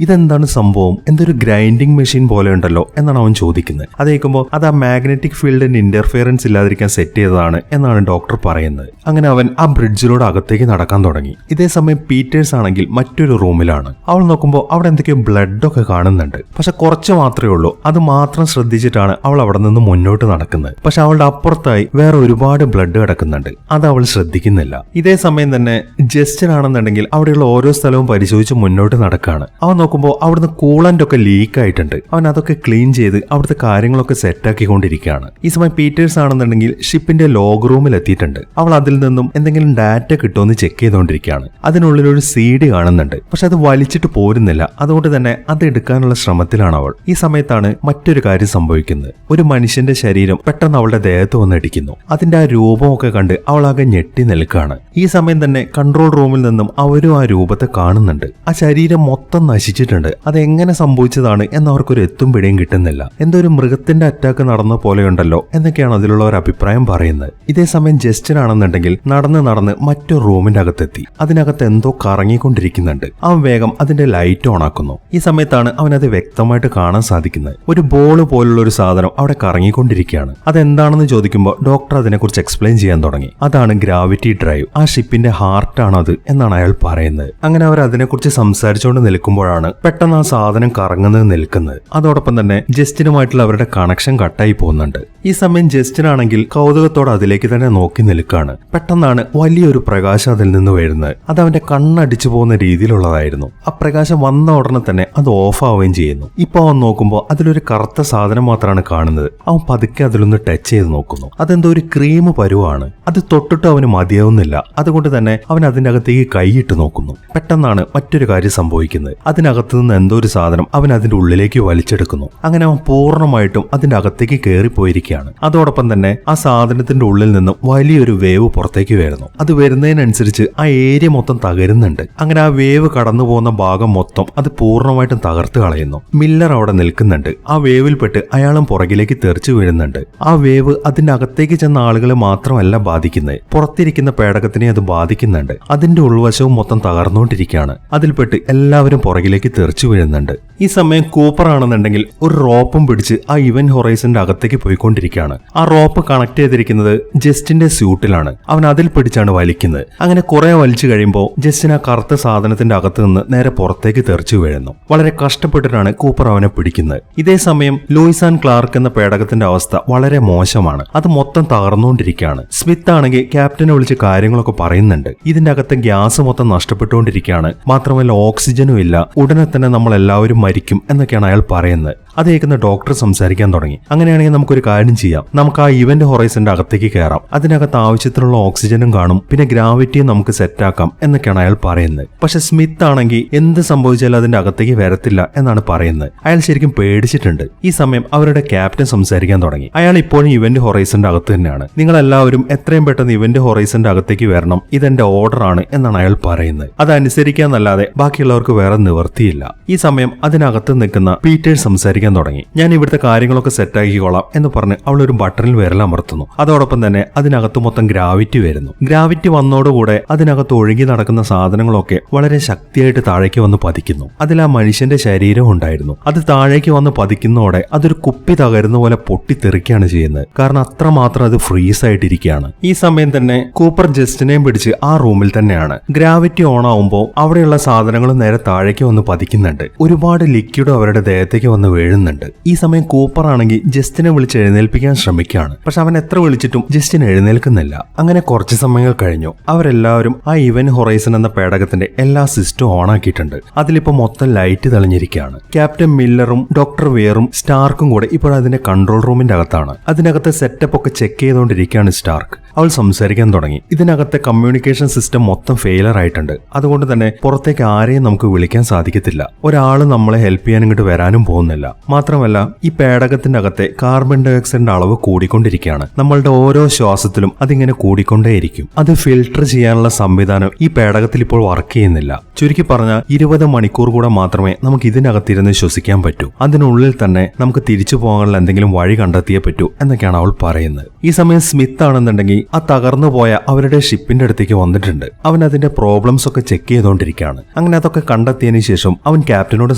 ഇതെന്താണ് സംഭവം, എന്തൊരു ഗ്രൈൻഡിങ് മെഷീൻ പോലെ ഉണ്ടല്ലോ എന്നാണ് അവൻ ചോദിക്കുന്നത്. അത് കേൾക്കുമ്പോൾ അത് ആ മാഗ്നറ്റിക് ഫീൽഡിന്റെ ഇന്റർഫിയറൻസ് ഇല്ലാതിരിക്കാൻ സെറ്റ് ചെയ്തതാണ് എന്നാണ് ഡോക്ടർ പറയുന്നത്. അങ്ങനെ അവൻ ആ ബ്രിഡ്ജിലൂടെ അകത്തേക്ക് നടക്കാൻ തുടങ്ങി. ഇതേ സമയം പീറ്റേഴ്സ് ആണെങ്കിൽ മറ്റൊരു റൂമിലാണ്. അവൾ നോക്കുമ്പോൾ അവിടെ എന്തൊക്കെയോ ബ്ലഡ് ഒക്കെ കാണുന്നുണ്ട്. പക്ഷെ കുറച്ച് മാത്രമേ ഉള്ളൂ. അത് മാത്രം ശ്രദ്ധിച്ചിട്ടാണ് അവൾ അവിടെ നിന്ന് മുന്നോട്ട് നടക്കുന്നത്. പക്ഷെ അവളുടെ അപ്പുറത്തായി വേറെ ഒരുപാട് ബ്ലഡ് കിടക്കുന്നുണ്ട്. അത് അവൾ ശ്രദ്ധിക്കുന്നില്ല. ഇതേ സമയം തന്നെ ജസ്റ്റിൻ ആണെന്നുണ്ടെങ്കിൽ അവിടെയുള്ള ഓരോ സ്ഥലവും പരിശോധിച്ച് മുന്നോട്ട് നടക്കുകയാണ്. അവൻ നോക്കുമ്പോൾ അവിടുന്ന് കൂളന്റ് ഒക്കെ ലീക്ക് ആയിട്ടുണ്ട്. അവൻ അതൊക്കെ ക്ലീൻ ചെയ്ത് അവിടുത്തെ കാര്യങ്ങളൊക്കെ സെറ്റ് ആക്കിക്കൊണ്ടിരിക്കുകയാണ്. ഈ സമയം പീറ്റേഴ്സ് ആണെന്നുണ്ടെങ്കിൽ ഷിപ്പിന്റെ ലോഗ് റൂമിൽ എത്തിയിട്ടുണ്ട്. അവൾ അതിൽ നിന്നും എന്തെങ്കിലും ഡാറ്റ കിട്ടുമെന്ന് ചെക്ക് ചെയ്തുകൊണ്ടിരിക്കുകയാണ്. അതിനുള്ളിൽ ഒരു CD കാണുന്നുണ്ട്. പക്ഷെ അത് വലിച്ചിട്ട് പോരുന്നില്ല. അതുകൊണ്ട് തന്നെ അത് എടുക്കാനുള്ള ശ്രമത്തിലാണ് അവൾ. ഈ സമയത്താണ് മറ്റൊരു കാര്യം സംഭവിക്കുന്നത്. ഒരു മനുഷ്യന്റെ ശരീരം പെട്ടെന്ന് അവളുടെ ദേഹത്ത് വന്ന് ഇടിക്കുന്നു. അതിന്റെ ആ രൂപമൊക്കെ കണ്ട് അവൾ ആകെ ഞെട്ടി നിൽക്കുകയാണ്. ഈ സമയം തന്നെ കൺട്രോൾ റൂമിൽ നിന്നും അവരും ആ രൂപത്തെ കാണുന്നുണ്ട്. ആ ശരീരം മൊത്തം നശിച്ചിട്ടുണ്ട്. അതെങ്ങനെ സംഭവിച്ചതാണ് എന്നവർക്കൊരു എത്തും പിടിയും കിട്ടുന്നില്ല. എന്തോ ഒരു മൃഗത്തിന്റെ അറ്റാക്ക് നടന്ന പോലെയുണ്ടല്ലോ എന്നൊക്കെയാണ് അതിലുള്ള ഒരു അഭിപ്രായം പറയുന്നത്. ഇതേ സമയം ജസ്റ്റിൻ ആണെന്നുണ്ടെങ്കിൽ നടന്ന് മറ്റൊരു റൂമിന്റെ അകത്തെത്തി. അതിനകത്ത് എന്തോ കറങ്ങിക്കൊണ്ടിരിക്കുന്നുണ്ട്. അവൻ വേഗം അതിന്റെ ലൈറ്റ് ഓൺ ആക്കുന്നു. ഈ സമയത്താണ് അവനത് വ്യക്തമായിട്ട് കാണാൻ സാധിക്കുന്നത്. ഒരു ബോള് പോലുള്ള ഒരു സാധനം അവിടെ കറങ്ങിക്കൊണ്ടിരിക്കുകയാണ്. അതെന്താണെന്ന് ചോദിക്കുമ്പോൾ ഡോക്ടർ അതിനെക്കുറിച്ച് എക്സ്പ്ലെയിൻ ചെയ്യാൻ തുടങ്ങി. അതാണ് ഗ്രാവിറ്റി ഡ്രൈവ്. ആ ഷിപ്പിന്റെ ഹാർട്ടാണ് അത് എന്നാണ് അയാൾ പറയുന്നത്. അങ്ങനെ അവർ അതിനെക്കുറിച്ച് സംസാരിച്ചുകൊണ്ട് നിൽക്കുമ്പോഴാണ് പെട്ടെന്ന് ആ സാധനം കറങ്ങുന്നത് നിൽക്കുന്നത്. അതോടൊപ്പം തന്നെ ജസ്റ്റിനുമായിട്ടുള്ള അവരുടെ കണക്ഷൻ കട്ടായി പോകുന്നുണ്ട്. ഈ സമയം ജസ്റ്റിൻ ആണെങ്കിൽ കൗതുകത്തോടെ അതിലേക്ക് തന്നെ നോക്കി നിൽക്കുകയാണ്. പെട്ടെന്നാണ് വലിയൊരു പ്രകാശം അതിൽ നിന്ന് വരുന്നത്. അത് അവന്റെ കണ്ണടിച്ചു പോകുന്ന രീതിയിലുള്ളതായിരുന്നു. ആ പ്രകാശം വന്ന ഉടനെ തന്നെ അത് ഓഫ് ആവുകയും ചെയ്യുന്നു. ഇപ്പൊ അവൻ നോക്കുമ്പോൾ അതിലൊരു കറുത്ത സാധനം മാത്രമാണ് കാണുന്നത്. അവൻ പതുക്കെ അതിലൊന്ന് ടച്ച് ചെയ്ത് നോക്കുന്നു. അതെന്തോ ഒരു ക്രീം പരുവാണ്. അത് തൊട്ടിട്ട് അവന് മതിയാവുന്നില്ല. അതുകൊണ്ട് തന്നെ അവൻ അതിന്റെ അകത്തേക്ക് കൈയിട്ട് നോക്കുന്നു. പെട്ടെന്നാണ് മറ്റൊരു കാര്യം സംഭവിക്കുന്നത്. അതിനകത്തു നിന്ന് എന്തോ ഒരു സാധനം അവൻ അതിന്റെ ഉള്ളിലേക്ക് വലിച്ചെടുക്കുന്നു. അങ്ങനെ അവൻ പൂർണ്ണമായിട്ടും അതിന്റെ അകത്തേക്ക് കയറിപ്പോയിരിക്കുകയാണ്. അതോടൊപ്പം തന്നെ ആ സാധനത്തിന്റെ ഉള്ളിൽ നിന്നും വലിയൊരു വേവ് പുറത്തേക്ക് വരുന്നു. അത് വരുന്നതിനനുസരിച്ച് ആ ഏരിയ മൊത്തം തകരുന്നുണ്ട്. അങ്ങനെ ആ വേവ് കടന്നു പോകുന്ന ഭാഗം മൊത്തം അത് പൂർണ്ണമായിട്ടും തകർത്ത് കളയുന്നു. മില്ലർ അവിടെ നിൽക്കുന്നുണ്ട്. ആ വേവിൽപ്പെട്ട് അയാളും പുറകിലേക്ക് തെറിച്ചു വീഴുന്നുണ്ട്. ആ വേവ് അതിന്റെ അകത്തേക്ക് ചെന്ന ആളുകളെ മാത്രമല്ല ബാധിക്കുന്നത്, പുറത്തിരിക്കുന്ന പേടകത്തിനെ അത് ബാധിക്കുന്നുണ്ട്. അതിന്റെ ഉൾവശവും മൊത്തം തകർന്നുകൊണ്ടിരിക്കുകയാണ്. അതിൽപ്പെട്ട് എല്ലാവരും പുറകിലേക്ക് തെറിച്ചു വീഴുന്നുണ്ട്. ഈ സമയം കൂപ്പർ ആണെന്നുണ്ടെങ്കിൽ ഒരു റോപ്പും പിടിച്ച് ആ ഇവന്റ് ഹൊറൈസന്റെ അകത്തേക്ക് പോയിക്കൊണ്ടിരിക്കുകയാണ്. ആ റോപ്പ് കണക്ട് ചെയ്തിരിക്കുന്നത് ജസ്റ്റിന്റെ സ്യൂട്ടിലാണ്. അവൻ അതിൽ പിടിച്ചാണ് വലിക്കുന്നത്. അങ്ങനെ കുറെ വലിച്ചു കഴിയുമ്പോൾ ജസ്റ്റിൻ ആ കറുത്ത സാധനത്തിന്റെ അകത്ത് നിന്ന് നേരെ പുറത്തേക്ക് തെറിച്ചു വീഴുന്നു. വളരെ കഷ്ടപ്പെട്ടിട്ടാണ് കൂപ്പർ അവനെ പിടിക്കുന്നത്. ഇതേ സമയം ലൂയിസ് ആൻഡ് ക്ലാർക്ക് എന്ന പേടകത്തിന്റെ അവസ്ഥ വളരെ മോശമാണ്. അത് മൊത്തം തകർന്നുകൊണ്ടിരിക്കുകയാണ്. സ്മിത്ത് ആണെങ്കിൽ ക്യാപ്റ്റനെ വിളിച്ച് കാര്യങ്ങളൊക്കെ പറയുന്നുണ്ട്. ഇതിന്റെ അകത്തെ ഗ്യാസ് മൊത്തം നഷ്ടപ്പെട്ടുകൊണ്ടിരിക്കുകയാണ്. മാത്രമല്ല ഓക്സിജനും ഇല്ല. ഉടനെ തന്നെ നമ്മൾ എല്ലാവരും മരിക്കും എന്നൊക്കെയാണ് അയാൾ പറയുന്നത്. അത് കേൾക്കുന്ന ഡോക്ടർ സംസാരിക്കാൻ തുടങ്ങി. അങ്ങനെയാണെങ്കിൽ നമുക്കൊരു കാര്യം ചെയ്യാം. നമുക്ക് ആ ഇവന്റ് ഹൊറൈസന്റെ അകത്തേക്ക് കയറാം. അതിനകത്ത് ആവശ്യത്തിനുള്ള ഓക്സിജനും കാണും. പിന്നെ ഗ്രാവിറ്റിയും നമുക്ക് സെറ്റാക്കാം എന്നൊക്കെയാണ് അയാൾ പറയുന്നത്. പക്ഷെ സ്മിത്ത് ആണെങ്കിൽ എന്ത് സംഭവിച്ചാലും അതിന്റെ അകത്തേക്ക് വരത്തില്ല എന്നാണ് പറയുന്നത്. അയാൾ ശരിക്കും പേടിച്ചിട്ടുണ്ട്. ഈ സമയം അവരുടെ ക്യാപ്റ്റൻ സംസാരിക്കാൻ തുടങ്ങി. അയാൾ ഇപ്പോഴും ഇവന്റ് ഹൊറൈസന്റെ അകത്ത് തന്നെയാണ്. നിങ്ങൾ എല്ലാവരും എത്രയും പെട്ടെന്ന് ഇവന്റ് ഹൊറൈസന്റെ അകത്തേക്ക് വരണം. ഇതെന്റെ ഓർഡർ ആണ് എന്നാണ് അയാൾ പറയുന്നത്. അതനുസരിക്കാന്നല്ലാതെ ബാക്കിയുള്ളവർക്ക് വേറെ നിവർത്തിയില്ല. ഈ സമയം അതിനകത്ത് നിൽക്കുന്ന പീറ്റേഴ്സ് സംസാരിക്കാൻ തുടങ്ങി. ഞാൻ ഇവിടുത്തെ കാര്യങ്ങളൊക്കെ സെറ്റാക്കിക്കോളാം എന്ന് പറഞ്ഞ് അവൾ ഒരു ബട്ടണിൽ വിരലമർത്തുന്നു. അതോടൊപ്പം തന്നെ അതിനകത്ത് മൊത്തം ഗ്രാവിറ്റി വരുന്നു. ഗ്രാവിറ്റി വന്നോടുകൂടെ അതിനകത്ത് ഒഴുകി നടക്കുന്ന സാധനങ്ങളൊക്കെ വളരെ ശക്തിയായിട്ട് താഴേക്ക് വന്ന് പതിക്കുന്നു. അതിൽ ആ മനുഷ്യന്റെ ശരീരം ഉണ്ടായിരുന്നു. അത് താഴേക്ക് വന്ന് പതിക്കുന്നതോടെ അതൊരു കുപ്പി തകരുന്ന പോലെ പൊട്ടിത്തെറിക്കുകയാണ് ചെയ്യുന്നത്. കാരണം അത്രമാത്രം അത് ഫ്രീസ് ആയിട്ടിരിക്കുകയാണ്. ഈ സമയം തന്നെ കൂപ്പർ ജസ്റ്റിനെയും പിടിച്ച് ആ റൂമിൽ തന്നെയാണ്. ഗ്രാവിറ്റി ഓൺ ആവുമ്പോൾ അവിടെയുള്ള സാധനങ്ങൾ നേരെ താഴേക്ക് വന്ന് പതിക്കുന്നുണ്ട്. ഒരുപാട് ലിക്വിഡ് അവരുടെ ദേഹത്തേക്ക് വന്ന് വീഴുന്നുണ്ട്. വീഴുന്നുണ്ട്. ഈ സമയം കൂപ്പർ ആണെങ്കിൽ ജസ്റ്റിനെ വിളിച്ച് എഴുന്നേൽപ്പിക്കാൻ ശ്രമിക്കുകയാണ്. പക്ഷെ അവൻ എത്ര വിളിച്ചിട്ടും ജസ്റ്റിൻ എഴുന്നേൽക്കുന്നില്ല. അങ്ങനെ കുറച്ച് സമയങ്ങൾ കഴിഞ്ഞു. അവരെല്ലാവരും ആ ഇവന്റ് ഹൊറൈസൺ എന്ന പേടകത്തിന്റെ എല്ലാ സിസ്റ്റവും ഓൺ ആക്കിയിട്ടുണ്ട്. അതിലിപ്പോ മൊത്തം ലൈറ്റ് തെളിഞ്ഞിരിക്കുകയാണ്. ക്യാപ്റ്റൻ മില്ലറും ഡോക്ടർ വെയറും സ്റ്റാർക്കും കൂടെ ഇപ്പോൾ അതിന്റെ കൺട്രോൾ റൂമിന്റെ അകത്താണ്. അതിനകത്തെ സെറ്റപ്പ് ഒക്കെ ചെക്ക് ചെയ്തുകൊണ്ടിരിക്കുകയാണ് സ്റ്റാർക്ക്. അവൾ സംസാരിക്കാൻ തുടങ്ങി. ഇതിനകത്തെ കമ്മ്യൂണിക്കേഷൻ സിസ്റ്റം മൊത്തം ഫെയിലർ ആയിട്ടുണ്ട്. അതുകൊണ്ട് തന്നെ പുറത്തേക്ക് ആരെയും നമുക്ക് വിളിക്കാൻ സാധിക്കത്തില്ല. ഒരാള് നമ്മളെ ഹെൽപ്പ് ചെയ്യാൻ ഇങ്ങോട്ട് വരാനും പോകുന്നില്ല. മാത്രമല്ല ഈ പേടകത്തിന്റെ അകത്തെ കാർബൺ ഡൈ ഓക്സൈഡിന്റെ അളവ് കൂടിക്കൊണ്ടിരിക്കുകയാണ്. നമ്മളുടെ ഓരോ ശ്വാസത്തിലും അതിങ്ങനെ കൂടിക്കൊണ്ടേയിരിക്കും. അത് ഫിൽട്ടർ ചെയ്യാനുള്ള സംവിധാനം ഈ പേടകത്തിൽ ഇപ്പോൾ വർക്ക് ചെയ്യുന്നില്ല. ചുരുക്കി പറഞ്ഞാൽ 20 മണിക്കൂർ കൂടെ മാത്രമേ നമുക്ക് ഇതിനകത്തിരുന്ന് ശ്വസിക്കാൻ പറ്റൂ. അതിനുള്ളിൽ തന്നെ നമുക്ക് തിരിച്ചു പോകാനുള്ള എന്തെങ്കിലും വഴി കണ്ടെത്തിയേ പറ്റൂ എന്നൊക്കെയാണ് അവൾ പറയുന്നത്. ഈ സമയം സ്മിത്ത് ആണെന്നുണ്ടെങ്കിൽ ആ തകർന്നു പോയ അവരുടെ ഷിപ്പിന്റെ അടുത്തേക്ക് വന്നിട്ടുണ്ട്. അവൻ അതിന്റെ പ്രോബ്ലംസ് ഒക്കെ ചെക്ക് ചെയ്തുകൊണ്ടിരിക്കുകയാണ്. അങ്ങനെ അതൊക്കെ കണ്ടെത്തിയതിനു ശേഷം അവൻ ക്യാപ്റ്റനോട്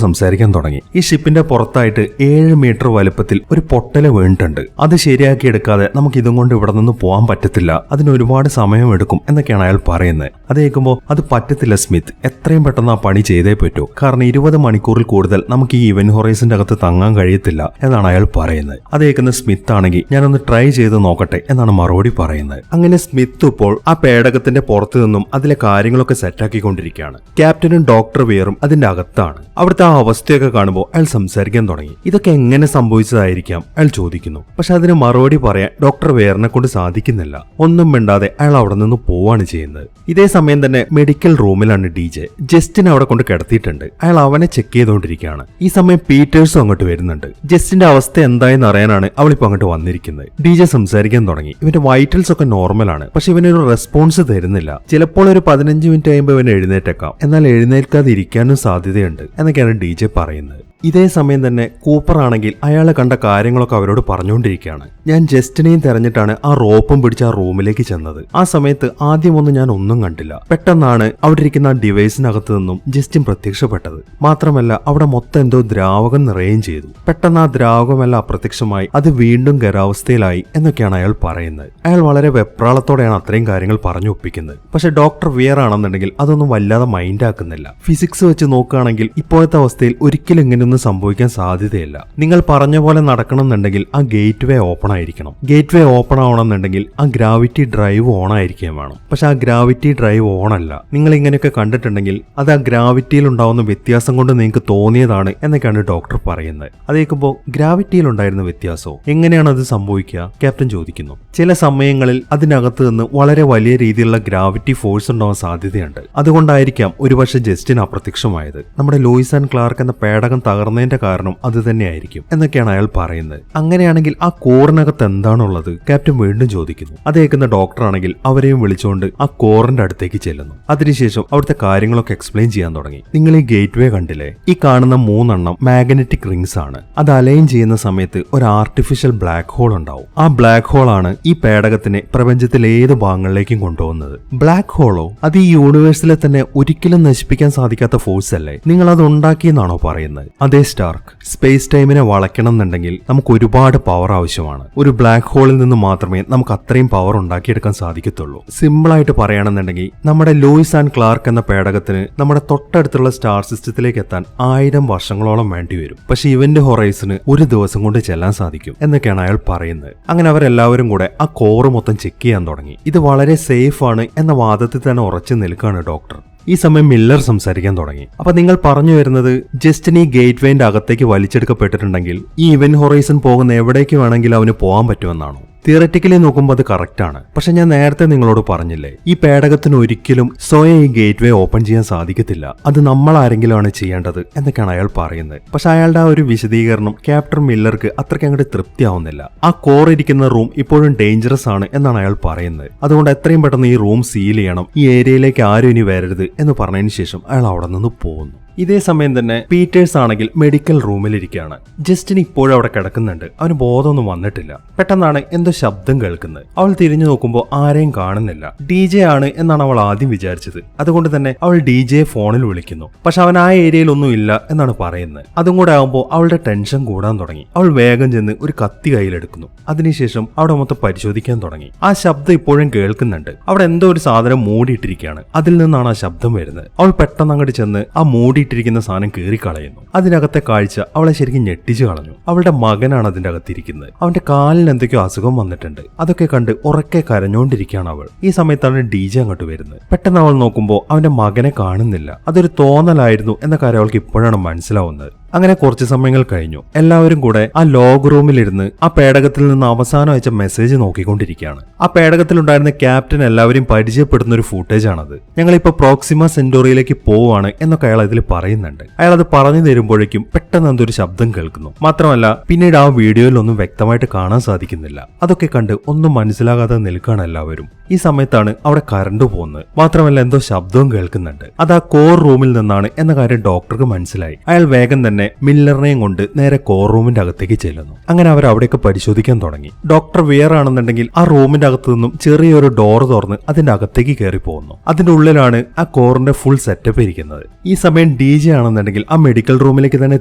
സംസാരിക്കാൻ തുടങ്ങി. ഈ ഷിപ്പിന്റെ പുറത്തായിട്ട് 7 മീറ്റർ വലുപ്പത്തിൽ ഒരു പൊട്ടല് വീണിട്ടുണ്ട്. അത് ശരിയാക്കി എടുക്കാതെ നമുക്ക് ഇതും കൊണ്ട് ഇവിടെ നിന്ന് പോകാൻ പറ്റത്തില്ല. അതിന് ഒരുപാട് സമയം എടുക്കും എന്നൊക്കെയാണ് അയാൾ പറയുന്നത്. അത് കേൾക്കുമ്പോൾ അത് പറ്റത്തില്ല സ്മിത്ത്, എത്രയും പെട്ടെന്ന് ആ പണി ചെയ്തേ പറ്റൂ. കാരണം 20 മണിക്കൂറിൽ കൂടുതൽ നമുക്ക് ഈ ഇവന്റ് ഹൊറൈസന്റെ അകത്ത് തങ്ങാൻ കഴിയത്തില്ല എന്നാണ് അയാൾ പറയുന്നത്. അത് കേൾക്കുന്ന സ്മിത്ത് ആണെങ്കിൽ ഞാനൊന്ന് ട്രൈ ചെയ്ത് നോക്കട്ടെ എന്നാണ് മറുപടി പറയുന്നത്. അങ്ങനെ സ്മിത്ത് ഇപ്പോൾ ആ പേടകത്തിന്റെ പുറത്തു നിന്നും അതിലെ കാര്യങ്ങളൊക്കെ സെറ്റാക്കിക്കൊണ്ടിരിക്കുകയാണ്. ക്യാപ്റ്റനും ഡോക്ടർ വെയറും അതിന്റെ അകത്താണ്. അവിടുത്തെ ആ അവസ്ഥയൊക്കെ കാണുമ്പോൾ അയാൾ സംസാരിക്കാൻ തുടങ്ങി. ഇതൊക്കെ എങ്ങനെ സംഭവിച്ചതായിരിക്കാം അയാൾ ചോദിക്കുന്നു. പക്ഷെ അതിന് മറുപടി പറയാൻ ഡോക്ടർ വെയറിനെ കൊണ്ട് സാധിക്കുന്നില്ല. ഒന്നും മിണ്ടാതെ അയാൾ അവിടെ നിന്ന് പോവാണ് ചെയ്യുന്നത്. ഇതേ സമയം തന്നെ മെഡിക്കൽ റൂമിലാണ് DJ. ജസ്റ്റിനെ അവിടെ കൊണ്ട് കിടത്തിയിട്ടുണ്ട്. അയാൾ അവനെ ചെക്ക് ചെയ്തുകൊണ്ടിരിക്കുകയാണ്. ഈ സമയം പീറ്റേഴ്സും അങ്ങോട്ട് വരുന്നുണ്ട്. ജസ്റ്റിന്റെ അവസ്ഥ എന്തായെന്ന് അറിയാനാണ് അവളിപ്പോ അങ്ങോട്ട് വന്നിരിക്കുന്നത്. DJ സംസാരിക്കാൻ തുടങ്ങി. ഇവന്റെ വൈറ്റൽസ് ഒക്കെ നോർമലാണ്. പക്ഷെ ഇവനൊരു റെസ്പോൺസ് തരുന്നില്ല. ചിലപ്പോൾ ഒരു 15 മിനിറ്റ് കഴിയുമ്പോൾ ഇവൻ എഴുന്നേറ്റേക്കാം. എന്നാൽ എഴുന്നേൽക്കാതെ ഇരിക്കാനും സാധ്യതയുണ്ട് എന്നൊക്കെയാണ് DJ പറയുന്നത്. ഇതേ സമയം തന്നെ കൂപ്പർ ആണെങ്കിൽ അയാളെ കണ്ട കാര്യങ്ങളൊക്കെ അവരോട് പറഞ്ഞുകൊണ്ടിരിക്കുകയാണ്. ഞാൻ ജസ്റ്റിനെയും തെരഞ്ഞിട്ടാണ് ആ റോപ്പും പിടിച്ച് ആ റൂമിലേക്ക് ചെന്നത്. ആ സമയത്ത് ആദ്യമൊന്നും ഞാൻ ഒന്നും കണ്ടില്ല. പെട്ടെന്നാണ് അവിടെ ഇരിക്കുന്ന ആ ഡിവൈസിനകത്ത് നിന്നും ജസ്റ്റിൻ പ്രത്യക്ഷപ്പെട്ടത്. മാത്രമല്ല അവിടെ മൊത്തം എന്തോ ദ്രാവകം നിറയുകയും ചെയ്തു. പെട്ടെന്ന് ആ ദ്രാവകമെല്ലാം അപ്രത്യക്ഷമായി അത് വീണ്ടും ഖരാവസ്ഥയിലായി എന്നൊക്കെയാണ് അയാൾ പറയുന്നത്. അയാൾ വളരെ വെപ്രാളത്തോടെയാണ് അത്രയും കാര്യങ്ങൾ പറഞ്ഞു ഒപ്പിക്കുന്നത്. പക്ഷെ ഡോക്ടർ വിയർ ആണെന്നുണ്ടെങ്കിൽ അതൊന്നും വല്ലാതെ മൈൻഡ് ആക്കുന്നില്ല. ഫിസിക്സ് വെച്ച് നോക്കുകയാണെങ്കിൽ ഇപ്പോഴത്തെ അവസ്ഥയിൽ ഒരിക്കലും ഇങ്ങനെ സംഭവിക്കാൻ സാധ്യതയില്ല. നിങ്ങൾ പറഞ്ഞ പോലെ നടക്കണമെന്നുണ്ടെങ്കിൽ ആ ഗേറ്റ് വേ ഓപ്പൺ ആയിരിക്കണം. ഗേറ്റ് വേ ഓപ്പൺ ആവണമെന്നുണ്ടെങ്കിൽ ആ ഗ്രാവിറ്റി ഡ്രൈവ് ഓൺ ആയിരിക്കുകയും വേണം. പക്ഷെ ആ ഗ്രാവിറ്റി ഡ്രൈവ് ഓൺ അല്ല. നിങ്ങൾ ഇങ്ങനെയൊക്കെ കണ്ടിട്ടുണ്ടെങ്കിൽ അത് ആ ഗ്രാവിറ്റിയിൽ ഉണ്ടാവുന്ന വ്യത്യാസം കൊണ്ട് നിങ്ങൾക്ക് തോന്നിയതാണ് എന്നൊക്കെയാണ് ഡോക്ടർ പറയുന്നത്. അത് കേൾക്കുമ്പോൾ ഗ്രാവിറ്റിയിൽ ഉണ്ടായിരുന്ന വ്യത്യാസമോ, എങ്ങനെയാണ് അത് സംഭവിക്കുക? ക്യാപ്റ്റൻ ചോദിക്കുന്നു. ചില സമയങ്ങളിൽ അതിനകത്ത് നിന്ന് വളരെ വലിയ രീതിയിലുള്ള ഗ്രാവിറ്റി ഫോഴ്സ് ഉണ്ടാവാൻ സാധ്യതയുണ്ട്. അതുകൊണ്ടായിരിക്കാം ഒരുപക്ഷെ ജസ്റ്റിൻ അപ്രത്യക്ഷമായത്. നമ്മുടെ ലൂയിസ് ആൻഡ് ക്ലാർക്ക് എന്ന പേടകം തകർന്നതിന്റെ കാരണം അത് തന്നെയായിരിക്കും എന്നൊക്കെയാണ് അയാൾ പറയുന്നത്. അങ്ങനെയാണെങ്കിൽ ആ കോറിനകത്ത് എന്താണുള്ളത്? ക്യാപ്റ്റൻ വീണ്ടും ചോദിക്കുന്നു. അത് കേൾക്കുന്ന ഡോക്ടർ ആണെങ്കിൽ അവരെയും വിളിച്ചുകൊണ്ട് ആ കോറിന്റെ അടുത്തേക്ക് ചെല്ലുന്നു. അതിനുശേഷം അവിടുത്തെ കാര്യങ്ങളൊക്കെ എക്സ്പ്ലെയിൻ ചെയ്യാൻ തുടങ്ങി. നിങ്ങൾ ഈ ഗേറ്റ് വേ കണ്ടില്ലേ? ഈ കാണുന്ന 3 മാഗ്നറ്റിക് റിങ്സ് ആണ്. അത് അലൈൻ ചെയ്യുന്ന സമയത്ത് ഒരു ആർട്ടിഫിഷ്യൽ ബ്ലാക്ക് ഹോൾ ഉണ്ടാവും. ആ ബ്ലാക്ക് ഹോൾ ആണ് ഈ പേടകത്തിനെ പ്രപഞ്ചത്തിലെ ഏത് ഭാഗങ്ങളിലേക്കും കൊണ്ടുപോകുന്നത്. Black hollow? അത് ഈ യൂണിവേഴ്സിലെ തന്നെ ഒരിക്കലും നശിപ്പിക്കാൻ സാധിക്കാത്ത ഫോഴ്സ് അല്ലേ? നിങ്ങൾ അത് ഉണ്ടാക്കിയെന്നാണോ പറയുന്നത്? അതേ സ്റ്റാർക്ക്, സ്പേസ് ടൈമിനെ വളയ്ക്കണം എന്നുണ്ടെങ്കിൽ നമുക്ക് ഒരുപാട് പവർ ആവശ്യമാണ്. ഒരു ബ്ലാക്ക് ഹോളിൽ നിന്ന് മാത്രമേ നമുക്ക് അത്രയും പവർ ഉണ്ടാക്കിയെടുക്കാൻ സാധിക്കത്തുള്ളൂ. സിമ്പിൾ ആയിട്ട് പറയുകയാണെന്നുണ്ടെങ്കിൽ നമ്മുടെ ലൂയിസ് ആൻഡ് ക്ലാർക്ക് എന്ന പേടകത്തിന് നമ്മുടെ തൊട്ടടുത്തുള്ള സ്റ്റാർ സിസ്റ്റത്തിലേക്ക് എത്താൻ 1000 വർഷങ്ങളോളം വേണ്ടി വരും. പക്ഷെ ഇവന്റ് ഹൊറൈസന് ഒരു ദിവസം കൊണ്ട് ചെല്ലാൻ സാധിക്കും എന്നൊക്കെയാണ് അയാൾ പറയുന്നത്. അങ്ങനെ അവരെല്ലാവരും കൂടെ ആ കോറ് മൊത്തം ചെക്ക് ചെയ്യാൻ തുടങ്ങി. ഇത് വളരെ സേഫ് ആണ് എന്ന വാദത്തിൽ തന്നെ ഉറച്ചു നിൽക്കുകയാണ് ഡോക്ടർ. ഈ സമയം മില്ലർ സംസാരിക്കാൻ തുടങ്ങി. അപ്പൊ നിങ്ങൾ പറഞ്ഞു വരുന്നത് ജസ്റ്റിൻ ഈ ഗേറ്റ് വേന്റെ അകത്തേക്ക് വലിച്ചെടുക്കപ്പെട്ടിട്ടുണ്ടെങ്കിൽ ഈ ഇവന്റ് ഹൊറൈസൺ പോകുന്ന എവിടേക്ക് വേണമെങ്കിലും അവന് പോകാൻ പറ്റുമെന്നാണോ? തിയററ്റിക്കലി നോക്കുമ്പോൾ അത് കറക്റ്റ് ആണ്. പക്ഷെ ഞാൻ നേരത്തെ നിങ്ങളോട് പറഞ്ഞില്ലേ, ഈ പേടകത്തിന് ഒരിക്കലും സ്വയം ഈ ഗേറ്റ് വേ ഓപ്പൺ ചെയ്യാൻ സാധിക്കത്തില്ല. അത് നമ്മൾ ആരെങ്കിലും ആണ് ചെയ്യേണ്ടത് എന്നൊക്കെയാണ് അയാൾ പറയുന്നത്. പക്ഷെ അയാളുടെ ആ ഒരു വിശദീകരണം ക്യാപ്റ്റൻ മില്ലർക്ക് അത്രയ്ക്ക് അങ്ങോട്ട് തൃപ്തിയാവുന്നില്ല. ആ കോർ ഇരിക്കുന്ന റൂം ഇപ്പോഴും ഡേഞ്ചറസ് ആണ് എന്നാണ് അയാൾ പറയുന്നത്. അതുകൊണ്ട് എത്രയും പെട്ടെന്ന് ഈ റൂം സീൽ ചെയ്യണം, ഈ ഏരിയയിലേക്ക് ആരും ഇനി വരരുത് എന്ന് പറഞ്ഞതിന് ശേഷം അയാൾ അവിടെ നിന്ന് പോകുന്നു. ഇതേ സമയം തന്നെ പീറ്റേഴ്സ് ആണെങ്കിൽ മെഡിക്കൽ റൂമിലിരിക്കുകയാണ്. ജസ്റ്റിൻ ഇപ്പോഴും അവിടെ കിടക്കുന്നുണ്ട്. അവന് ബോധമൊന്നും വന്നിട്ടില്ല. പെട്ടെന്നാണ് എന്തോ ശബ്ദം കേൾക്കുന്നത്. അവൾ തിരിഞ്ഞു നോക്കുമ്പോൾ ആരെയും കാണുന്നില്ല. DJ ആണ് എന്നാണ് അവൾ ആദ്യം വിചാരിച്ചത്. അതുകൊണ്ട് തന്നെ അവൾ DJ ഫോണിൽ വിളിക്കുന്നു. പക്ഷെ അവൻ ആ ഏരിയയിലൊന്നും ഇല്ല എന്നാണ് പറയുന്നത്. അതും കൂടെ ആകുമ്പോൾ അവളുടെ ടെൻഷൻ കൂടാൻ തുടങ്ങി. അവൾ വേഗം ചെന്ന് ഒരു കത്തി കയ്യിലെടുക്കുന്നു. അതിനുശേഷം അവിടെ മൊത്തം പരിശോധിക്കാൻ തുടങ്ങി. ആ ശബ്ദം ഇപ്പോഴും കേൾക്കുന്നുണ്ട്. അവിടെ എന്തോ ഒരു സാധനം മൂടിയിട്ടിരിക്കുകയാണ്. അതിൽ നിന്നാണ് ആ ശബ്ദം വരുന്നത്. അവൾ പെട്ടെന്ന് അങ്ങോട്ട് ചെന്ന് ആ മൂടി മൂടിയിട്ടിരിക്കുന്ന സാധനം കീറിക്കളയുന്നു. അതിനകത്തെ കാഴ്ച അവളെ ശരിക്കും ഞെട്ടിച്ചു കളഞ്ഞു. അവളുടെ മകനാണ് അതിന്റെ അകത്തിരിക്കുന്നത്. അവന്റെ കാലിന് എന്തൊക്കെയോ അസുഖം വന്നിട്ടുണ്ട്. അതൊക്കെ കണ്ട് ഉറക്കെ കരഞ്ഞോണ്ടിരിക്കുകയാണ് അവൾ. ഈ സമയത്താണ് DJ അങ്ങോട്ട് വരുന്നത്. പെട്ടെന്ന് അവൾ നോക്കുമ്പോൾ അവന്റെ മകനെ കാണുന്നില്ല. അതൊരു തോന്നലായിരുന്നു എന്ന കാര്യം അവൾക്ക് ഇപ്പോഴാണ് മനസ്സിലാവുന്നത്. അങ്ങനെ കുറച്ച് സമയങ്ങൾ കഴിഞ്ഞു. എല്ലാവരും കൂടെ ആ ലോഗ് റൂമിലിരുന്ന് ആ പേടകത്തിൽ നിന്ന് അവസാനം അയച്ച മെസ്സേജ് നോക്കിക്കൊണ്ടിരിക്കുകയാണ്. ആ പേടകത്തിലുണ്ടായിരുന്ന ക്യാപ്റ്റൻ എല്ലാവരും പരിചയപ്പെടുന്ന ഒരു ഫൂട്ടേജ് ആണത്. ഞങ്ങളിപ്പോ പ്രോക്സിമ സെന്റോറിയിലേക്ക് പോവാണ് എന്നൊക്കെ അയാൾ അതിൽ പറയുന്നുണ്ട്. അയാൾ അത് പറഞ്ഞു തരുമ്പോഴേക്കും പെട്ടെന്ന് എന്തൊരു ശബ്ദം കേൾക്കുന്നു. മാത്രമല്ല പിന്നീട് ആ വീഡിയോയിലൊന്നും വ്യക്തമായിട്ട് കാണാൻ സാധിക്കുന്നില്ല. അതൊക്കെ കണ്ട് ഒന്നും മനസ്സിലാകാതെ നിൽക്കുകയാണ് എല്ലാവരും. ഈ സമയത്താണ് അവിടെ കറണ്ട് പോകുന്നത്. മാത്രമല്ല എന്തോ ശബ്ദവും കേൾക്കുന്നുണ്ട്. അത് ആ കോർ റൂമിൽ നിന്നാണ് എന്ന കാര്യം ഡോക്ടർക്ക് മനസ്സിലായി. അയാൾ വേഗം തന്നെ മില്ലറിനെയും കൊണ്ട് നേരെ കോർ റൂമിന്റെ അകത്തേക്ക് ചെല്ലുന്നു. അങ്ങനെ അവർ അവിടെയൊക്കെ പരിശോധിക്കാൻ തുടങ്ങി. ഡോക്ടർ വിയർ ആണെന്നുണ്ടെങ്കിൽ ആ റൂമിന്റെ അകത്തു നിന്നും ചെറിയൊരു ഡോർ തുറന്ന് അതിന്റെ അകത്തേക്ക് കയറി പോകുന്നു. അതിന്റെ ഉള്ളിലാണ് ആ കോറിന്റെ ഫുൾ സെറ്റപ്പ് ഇരിക്കുന്നത്. ഈ സമയം DJ ആണെന്നുണ്ടെങ്കിൽ ആ മെഡിക്കൽ റൂമിലേക്ക് തന്നെ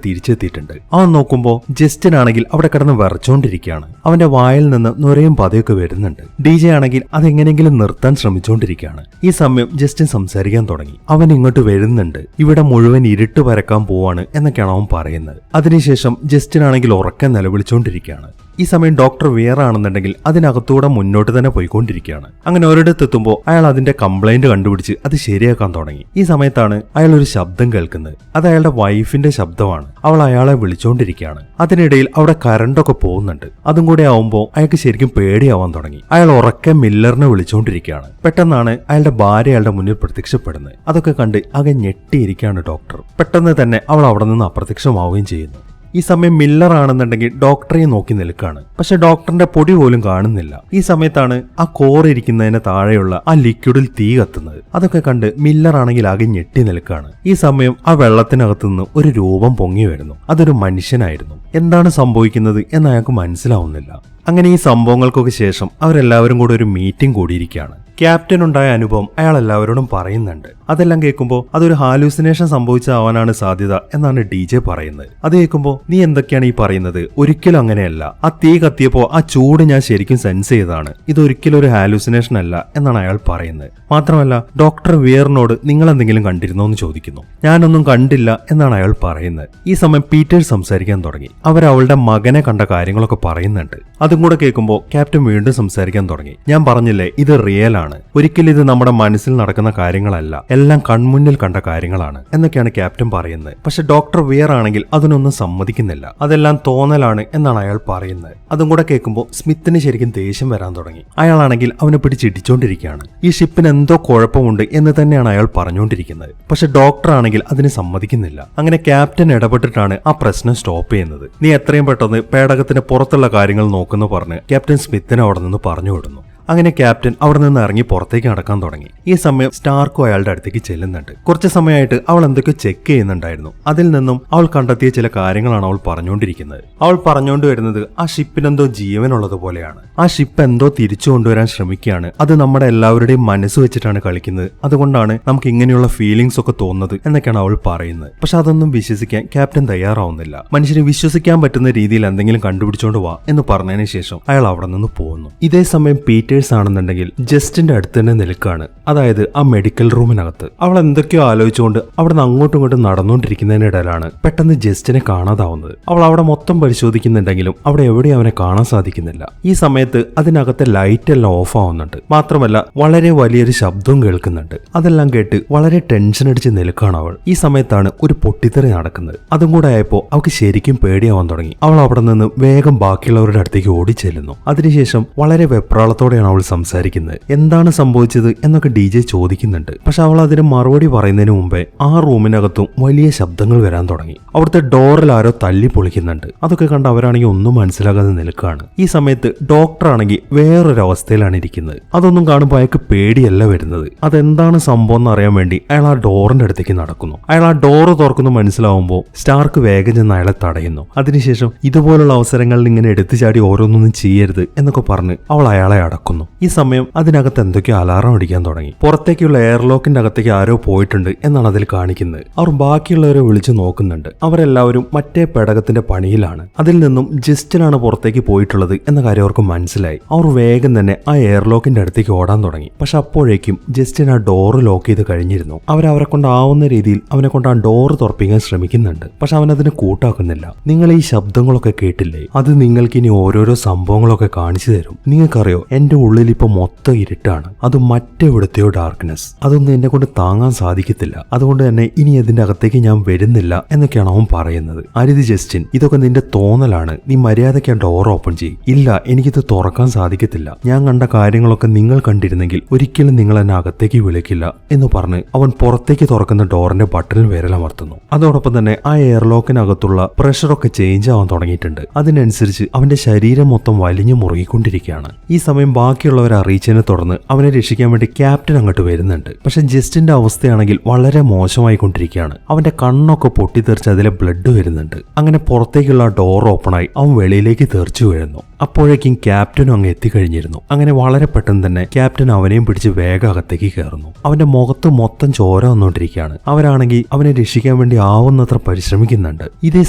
തിരിച്ചെത്തിയിട്ടുണ്ട്. അവൻ നോക്കുമ്പോൾ ജസ്റ്റിൻ ആണെങ്കിൽ അവിടെ കിടന്ന് വിറച്ചോണ്ടിരിക്കുകയാണ്. അവന്റെ വായിൽ നിന്ന് നുരയും പതയൊക്കെ വരുന്നുണ്ട്. DJ ആണെങ്കിൽ അതെങ്ങനെയെങ്കിലും നിർത്താൻ ശ്രമിച്ചുകൊണ്ടിരിക്കുകയാണ്. ഈ സമയം ജസ്റ്റിൻ സംസാരിക്കാൻ തുടങ്ങി. അവൻ ഇങ്ങോട്ട് വരുന്നുണ്ട്, ഇവിടെ മുഴുവൻ ഇരുട്ട് പരക്കാൻ പോവാണ് എന്നൊക്കെയാണ് അവൻ പറയുന്നത്. അതിനുശേഷം ജസ്റ്റിൻ ആണെങ്കിൽ ഉറക്കെ നിലവിളിച്ചുകൊണ്ടിരിക്കുകയാണ്. ഈ സമയം ഡോക്ടർ വിയർ ആണെന്നുണ്ടെങ്കിൽ അതിനകത്തൂടെ മുന്നോട്ട് തന്നെ പോയിക്കൊണ്ടിരിക്കുകയാണ്. അങ്ങനെ ഒരിടത്തെത്തുമ്പോൾ അയാൾ അതിന്റെ കംപ്ലൈന്റ് കണ്ടുപിടിച്ച് അത് ശരിയാക്കാൻ തുടങ്ങി. ഈ സമയത്താണ് അയാൾ ഒരു ശബ്ദം കേൾക്കുന്നത്. അത് അയാളുടെ വൈഫിന്റെ ശബ്ദമാണ്. അവൾ അയാളെ വിളിച്ചുകൊണ്ടിരിക്കുകയാണ്. അതിനിടയിൽ അവിടെ കറണ്ടൊക്കെ പോകുന്നുണ്ട്. അതും കൂടെ ആവുമ്പോൾ അയാൾക്ക് ശരിക്കും പേടിയാവാൻ തുടങ്ങി. അയാൾ ഉറക്കെ മില്ലറിനെ വിളിച്ചുകൊണ്ടിരിക്കുകയാണ്. പെട്ടെന്നാണ് അയാളുടെ ഭാര്യ അയാളുടെ മുന്നിൽ പ്രത്യക്ഷപ്പെടുന്നത്. അതൊക്കെ കണ്ട് ആകെ ഞെട്ടിയിരിക്കുകയാണ് ഡോക്ടർ. പെട്ടെന്ന് തന്നെ അവൾ അവിടെ നിന്ന് അപ്രത്യക്ഷമാവുകയും ചെയ്യുന്നു. ഈ സമയം മില്ലർ ആണെന്നുണ്ടെങ്കിൽ ഡോക്ടറെ നോക്കി നിൽക്കുകയാണ്. പക്ഷെ ഡോക്ടറിന്റെ പൊടി പോലും കാണുന്നില്ല. ഈ സമയത്താണ് ആ കോർ ഇരിക്കുന്നതിന് താഴെയുള്ള ആ ലിക്വിഡിൽ തീ കത്തുന്നത്. അതൊക്കെ കണ്ട് മില്ലർ ആണെങ്കിൽ ആകെ ഞെട്ടി നിൽക്കുകയാണ്. ഈ സമയം ആ വെള്ളത്തിനകത്തുനിന്ന് ഒരു രൂപം പൊങ്ങി വരുന്നു. അതൊരു മനുഷ്യനായിരുന്നു. എന്താണ് സംഭവിക്കുന്നത് എന്ന് അയാൾക്ക് മനസ്സിലാവുന്നില്ല. അങ്ങനെ ഈ സംഭവങ്ങൾക്കൊക്കെ ശേഷം അവരെല്ലാവരും കൂടെ ഒരു മീറ്റിംഗ് കൂടിയിരിക്കുകയാണ്. ക്യാപ്റ്റൻ ഉണ്ടായ അനുഭവം അയാൾ എല്ലാവരോടും പറയുന്നുണ്ട്. അതെല്ലാം കേൾക്കുമ്പോൾ അതൊരു ഹാലൂസിനേഷൻ സംഭവിച്ചാവാനാണ് സാധ്യത എന്നാണ് DJ പറയുന്നത്. അത് കേൾക്കുമ്പോൾ നീ എന്തൊക്കെയാണ് ഈ പറയുന്നത്? ഒരിക്കലും അങ്ങനെയല്ല. ആ തീ കത്തിയപ്പോൾ ആ ചൂട് ഞാൻ ശരിക്കും സെൻസ് ചെയ്തതാണ്. ഇതൊരിക്കലും ഒരു ഹാലൂസിനേഷൻ അല്ല എന്നാണ് അയാൾ പറയുന്നത്. മാത്രമല്ല ഡോക്ടർ വിയറിനോട് നിങ്ങൾ എന്തെങ്കിലും കണ്ടിരുന്നോ എന്ന് ചോദിക്കുന്നു. ഞാനൊന്നും കണ്ടില്ല എന്നാണ് അയാൾ പറയുന്നത്. ഈ സമയം പീറ്റേഴ്സ് സംസാരിക്കാൻ തുടങ്ങി. അവർ അവളുടെ മകനെ കണ്ട കാര്യങ്ങളൊക്കെ പറയുന്നുണ്ട്. അതും കൂടെ കേൾക്കുമ്പോൾ ക്യാപ്റ്റൻ വീണ്ടും സംസാരിക്കാൻ തുടങ്ങി. ഞാൻ പറഞ്ഞില്ലേ ഇത് റിയൽ ആണ്, ഒരിക്കലും ഇത് നമ്മുടെ മനസ്സിൽ നടക്കുന്ന കാര്യങ്ങളല്ല, എല്ലാം കൺമുന്നിൽ കണ്ട കാര്യങ്ങളാണ് എന്നൊക്കെയാണ് ക്യാപ്റ്റൻ പറയുന്നത്. പക്ഷെ ഡോക്ടർ വിയർ ആണെങ്കിൽ അതിനൊന്നും സമ്മതിക്കുന്നില്ല. അതെല്ലാം തോന്നലാണ് എന്നാണ് അയാൾ പറയുന്നത്. അതും കൂടെ കേൾക്കുമ്പോൾ സ്മിത്തിന് ശരിക്കും ദേഷ്യം വരാൻ തുടങ്ങി. അയാളാണെങ്കിൽ അവനെ പിടിച്ചിടിച്ചോണ്ടിരിക്കുകയാണ്. ഈ ഷിപ്പിന് എന്തോ കുഴപ്പമുണ്ട് എന്ന് തന്നെയാണ് അയാൾ പറഞ്ഞുകൊണ്ടിരിക്കുന്നത്. പക്ഷെ ഡോക്ടർ ആണെങ്കിൽ അതിന് സമ്മതിക്കുന്നില്ല. അങ്ങനെ ക്യാപ്റ്റൻ ഇടപെട്ടിട്ടാണ് ആ പ്രശ്നം സ്റ്റോപ്പ് ചെയ്യുന്നത്. നീ എത്രയും പെട്ടെന്ന് പേടകത്തിന് പുറത്തുള്ള കാര്യങ്ങൾ നോക്കുന്നു പറഞ്ഞ് ക്യാപ്റ്റൻ സ്മിത്തിനെ അവിടെ നിന്ന് പറഞ്ഞു വിടുന്നു. അങ്ങനെ ക്യാപ്റ്റൻ അവിടെ നിന്ന് ഇറങ്ങി പുറത്തേക്ക് നടക്കാൻ തുടങ്ങി. ഈ സമയം സ്റ്റാർക്കും അയാളുടെ അടുത്തേക്ക് ചെല്ലുന്നുണ്ട്. കുറച്ച് സമയമായിട്ട് അവൾ എന്തൊക്കെ ചെക്ക് ചെയ്യുന്നുണ്ടായിരുന്നു. അതിൽ നിന്നും അവൾ കണ്ടെത്തിയ ചില കാര്യങ്ങളാണ് അവൾ പറഞ്ഞുകൊണ്ടിരിക്കുന്നത്. അവൾ പറഞ്ഞുകൊണ്ട് വരുന്നത് ആ ഷിപ്പിനെന്തോ ജീവനുള്ളത് പോലെയാണ്. ആ ഷിപ്പ് എന്തോ തിരിച്ചു കൊണ്ടുവരാൻ ശ്രമിക്കുകയാണ്. അത് നമ്മുടെ എല്ലാവരുടെയും മനസ്സ് വെച്ചിട്ടാണ് കളിക്കുന്നത്. അതുകൊണ്ടാണ് നമുക്ക് ഇങ്ങനെയുള്ള ഫീലിംഗ്സ് ഒക്കെ തോന്നുന്നത് എന്നൊക്കെയാണ് അവൾ പറയുന്നത്. പക്ഷെ അതൊന്നും വിശ്വസിക്കാൻ ക്യാപ്റ്റൻ തയ്യാറാവുന്നില്ല. മനുഷ്യന് വിശ്വസിക്കാൻ പറ്റുന്ന രീതിയിൽ എന്തെങ്കിലും കണ്ടുപിടിച്ചോണ്ട് വാ എന്ന് പറഞ്ഞതിന് ശേഷം അയാൾ അവിടെ നിന്ന് പോകുന്നു. ഇതേ സമയം പീറ്റേഴ്സ് ആണെന്നുണ്ടെങ്കിൽ ജസ്റ്റിന്റെ അടുത്ത് തന്നെ നിൽക്കുകയാണ്. അതായത് ആ മെഡിക്കൽ റൂമിനകത്ത്. അവൾ എന്തൊക്കെയോ ആലോചിച്ചുകൊണ്ട് അവിടെ നിന്ന് അങ്ങോട്ടും ഇങ്ങോട്ടും നടന്നുകൊണ്ടിരിക്കുന്നതിനിടയിലാണ് പെട്ടെന്ന് ജസ്റ്റിനെ കാണാതാവുന്നത്. അവൾ അവിടെ മൊത്തം പരിശോധിക്കുന്നുണ്ടെങ്കിലും അവിടെ എവിടെയും അവനെ കാണാൻ സാധിക്കുന്നില്ല. ഈ സമയത്ത് അതിനകത്തെ ലൈറ്റ് എല്ലാം ഓഫ് ആവുന്നുണ്ട്. മാത്രമല്ല വളരെ വലിയൊരു ശബ്ദവും കേൾക്കുന്നുണ്ട്. അതെല്ലാം കേട്ട് വളരെ ടെൻഷൻ അടിച്ച് നിൽക്കുകയാണ് അവൾ. ഈ സമയത്താണ് ഒരു പൊട്ടിത്തെറി നടക്കുന്നത്. അതും കൂടെ ആയപ്പോൾ അവൾക്ക് ശരിക്കും പേടിയാവാൻ തുടങ്ങി. അവൾ അവിടെ നിന്ന് വേഗം ബാക്കിയുള്ളവരുടെ അടുത്തേക്ക് ഓടിച്ചെല്ലുന്നു. അതിനുശേഷം വളരെ വെപ്രാളത്തോടെയാണ് അവൾ സംസാരിക്കുന്നത്. എന്താണ് സംഭവിച്ചത് എന്നൊക്കെ DJ ചോദിക്കുന്നുണ്ട്. പക്ഷെ അവൾ അതിന് മറുപടി പറയുന്നതിന് മുമ്പേ ആ റൂമിനകത്തും വലിയ ശബ്ദങ്ങൾ വരാൻ തുടങ്ങി. അവിടുത്തെ ഡോറിൽ ആരോ തല്ലി പൊളിക്കുന്നുണ്ട്. അതൊക്കെ കണ്ട് അവരാണെങ്കിൽ ഒന്നും മനസ്സിലാകാതെ നിൽക്കുകയാണ്. ഈ സമയത്ത് ഡോക്ടർ ആണെങ്കിൽ വേറൊരു അവസ്ഥയിലാണ് ഇരിക്കുന്നത്. അതൊന്നും കാണുമ്പോൾ അയാൾക്ക് പേടിയല്ല വരുന്നത്. അതെന്താണ് സംഭവം എന്ന് അറിയാൻ വേണ്ടി അയാൾ ആ ഡോറിന്റെ അടുത്തേക്ക് നടക്കുന്നു. അയാൾ ആ ഡോറ് തുറക്കുന്നു മനസ്സിലാവുമ്പോൾ സ്റ്റാർക്ക് വേഗം ചെന്ന് അയാളെ തടയുന്നു. അതിനുശേഷം ഇതുപോലുള്ള അവസരങ്ങളിൽ ഇങ്ങനെ എടുത്തു ചാടി ഓരോന്നൊന്നും ചെയ്യരുത് എന്നൊക്കെ പറഞ്ഞ് അവൾ അയാളെ അടക്കുന്നു. തുറക്കുന്നു. ഈ സമയം അതിനകത്ത് എന്തൊക്കെയോ അലാറം അടിക്കാൻ തുടങ്ങി. പുറത്തേക്കുള്ള എയർലോക്കിന്റെ അകത്തേക്ക് ആരോ പോയിട്ടുണ്ട് എന്നാണ് അതിൽ കാണിക്കുന്നത്. അവർ ബാക്കിയുള്ളവരെ വിളിച്ചു നോക്കുന്നുണ്ട്. അവരെല്ലാവരും മറ്റേ പേടകത്തിന്റെ പണിയിലാണ്. അതിൽ നിന്നും ജസ്റ്റിനാണ് പുറത്തേക്ക് പോയിട്ടുള്ളത് എന്ന കാര്യം അവർക്ക് മനസ്സിലായി. അവർ വേഗം തന്നെ ആ എയർലോക്കിന്റെ അടുത്തേക്ക് ഓടാൻ തുടങ്ങി. പക്ഷെ അപ്പോഴേക്കും ജസ്റ്റിൻ ആ ഡോറ് ലോക്ക് ചെയ്ത് കഴിഞ്ഞിരുന്നു. അവരെ കൊണ്ടാവുന്ന രീതിയിൽ അവനെ കൊണ്ട് ആ ഡോറ് തുറപ്പിക്കാൻ ശ്രമിക്കുന്നുണ്ട്. പക്ഷെ അവനതിന് കൂട്ടാക്കുന്നില്ല. നിങ്ങൾ ഈ ശബ്ദങ്ങളൊക്കെ കേട്ടില്ലേ? അത് നിങ്ങൾക്ക് ഇനി ഓരോരോ സംഭവങ്ങളൊക്കെ കാണിച്ചു തരും. നിങ്ങൾക്കറിയോ, എന്റെ ഉള്ളിൽ ഇപ്പൊ മൊത്തം ഇരുട്ടാണ്. അത് മറ്റെവിടത്തെയോ ഡാർക്ക്നെസ്. അതൊന്നും എന്നെ കൊണ്ട് താങ്ങാൻ സാധിക്കത്തില്ല. അതുകൊണ്ട് തന്നെ ഇനി അതിന്റെ അകത്തേക്ക് ഞാൻ വരുന്നില്ല എന്നൊക്കെയാണ് അവൻ പറയുന്നത്. അരുത് ജസ്റ്റിൻ, ഇതൊക്കെ നിന്റെ തോന്നലാണ്. നീ മര്യാദയ്ക്ക് ആ ഡോർ ഓപ്പൺ ചെയ്യും. ഇല്ല, എനിക്കിത് തുറക്കാൻ സാധിക്കത്തില്ല. ഞാൻ കണ്ട കാര്യങ്ങളൊക്കെ നിങ്ങൾ കണ്ടിരുന്നെങ്കിൽ ഒരിക്കലും നിങ്ങൾ എന്നെ അകത്തേക്ക് വിളിക്കില്ല എന്ന് പറഞ്ഞ് അവൻ പുറത്തേക്ക് തുറക്കുന്ന ഡോറിന്റെ ബട്ടണിൽ വിരലമർത്തുന്നു. അതോടൊപ്പം തന്നെ ആ എയർലോക്കിനകത്തുള്ള പ്രഷറൊക്കെ ചേഞ്ച് ആവാൻ തുടങ്ങിയിട്ടുണ്ട്. അതിനനുസരിച്ച് അവന്റെ ശരീരം മൊത്തം വലിഞ്ഞു മുറുകിക്കൊണ്ടിരിക്കുകയാണ്. ഈ സമയം ബാക്കിയുള്ളവരെ അറിയിച്ചതിനെ തുടർന്ന് അവനെ രക്ഷിക്കാൻ വേണ്ടി ക്യാപ്റ്റൻ അങ്ങോട്ട് വരുന്നുണ്ട്. പക്ഷെ ജസ്റ്റിന്റെ അവസ്ഥയാണെങ്കിൽ വളരെ മോശമായിക്കൊണ്ടിരിക്കുകയാണ്. അവന്റെ കണ്ണൊക്കെ പൊട്ടിത്തെറിച്ച് അതിലെ ബ്ലഡ് വരുന്നുണ്ട്. അങ്ങനെ പുറത്തേക്കുള്ള ഡോർ ഓപ്പണായി അവൻ വെളിയിലേക്ക് തെറിച്ചു വീഴുന്നു. അപ്പോഴേക്കും ക്യാപ്റ്റനും അങ്ങ് എത്തിക്കഴിഞ്ഞിരുന്നു. അങ്ങനെ വളരെ പെട്ടെന്ന് തന്നെ ക്യാപ്റ്റൻ അവനെയും പിടിച്ച് വേഗം അകത്തേക്ക് കയറുന്നു. അവന്റെ മുഖത്ത് മൊത്തം ചോര വന്നുകൊണ്ടിരിക്കുകയാണ്. അവരാണെങ്കിൽ അവനെ രക്ഷിക്കാൻ വേണ്ടി ആവുന്നത്ര പരിശ്രമിക്കുന്നുണ്ട്. ഇതേ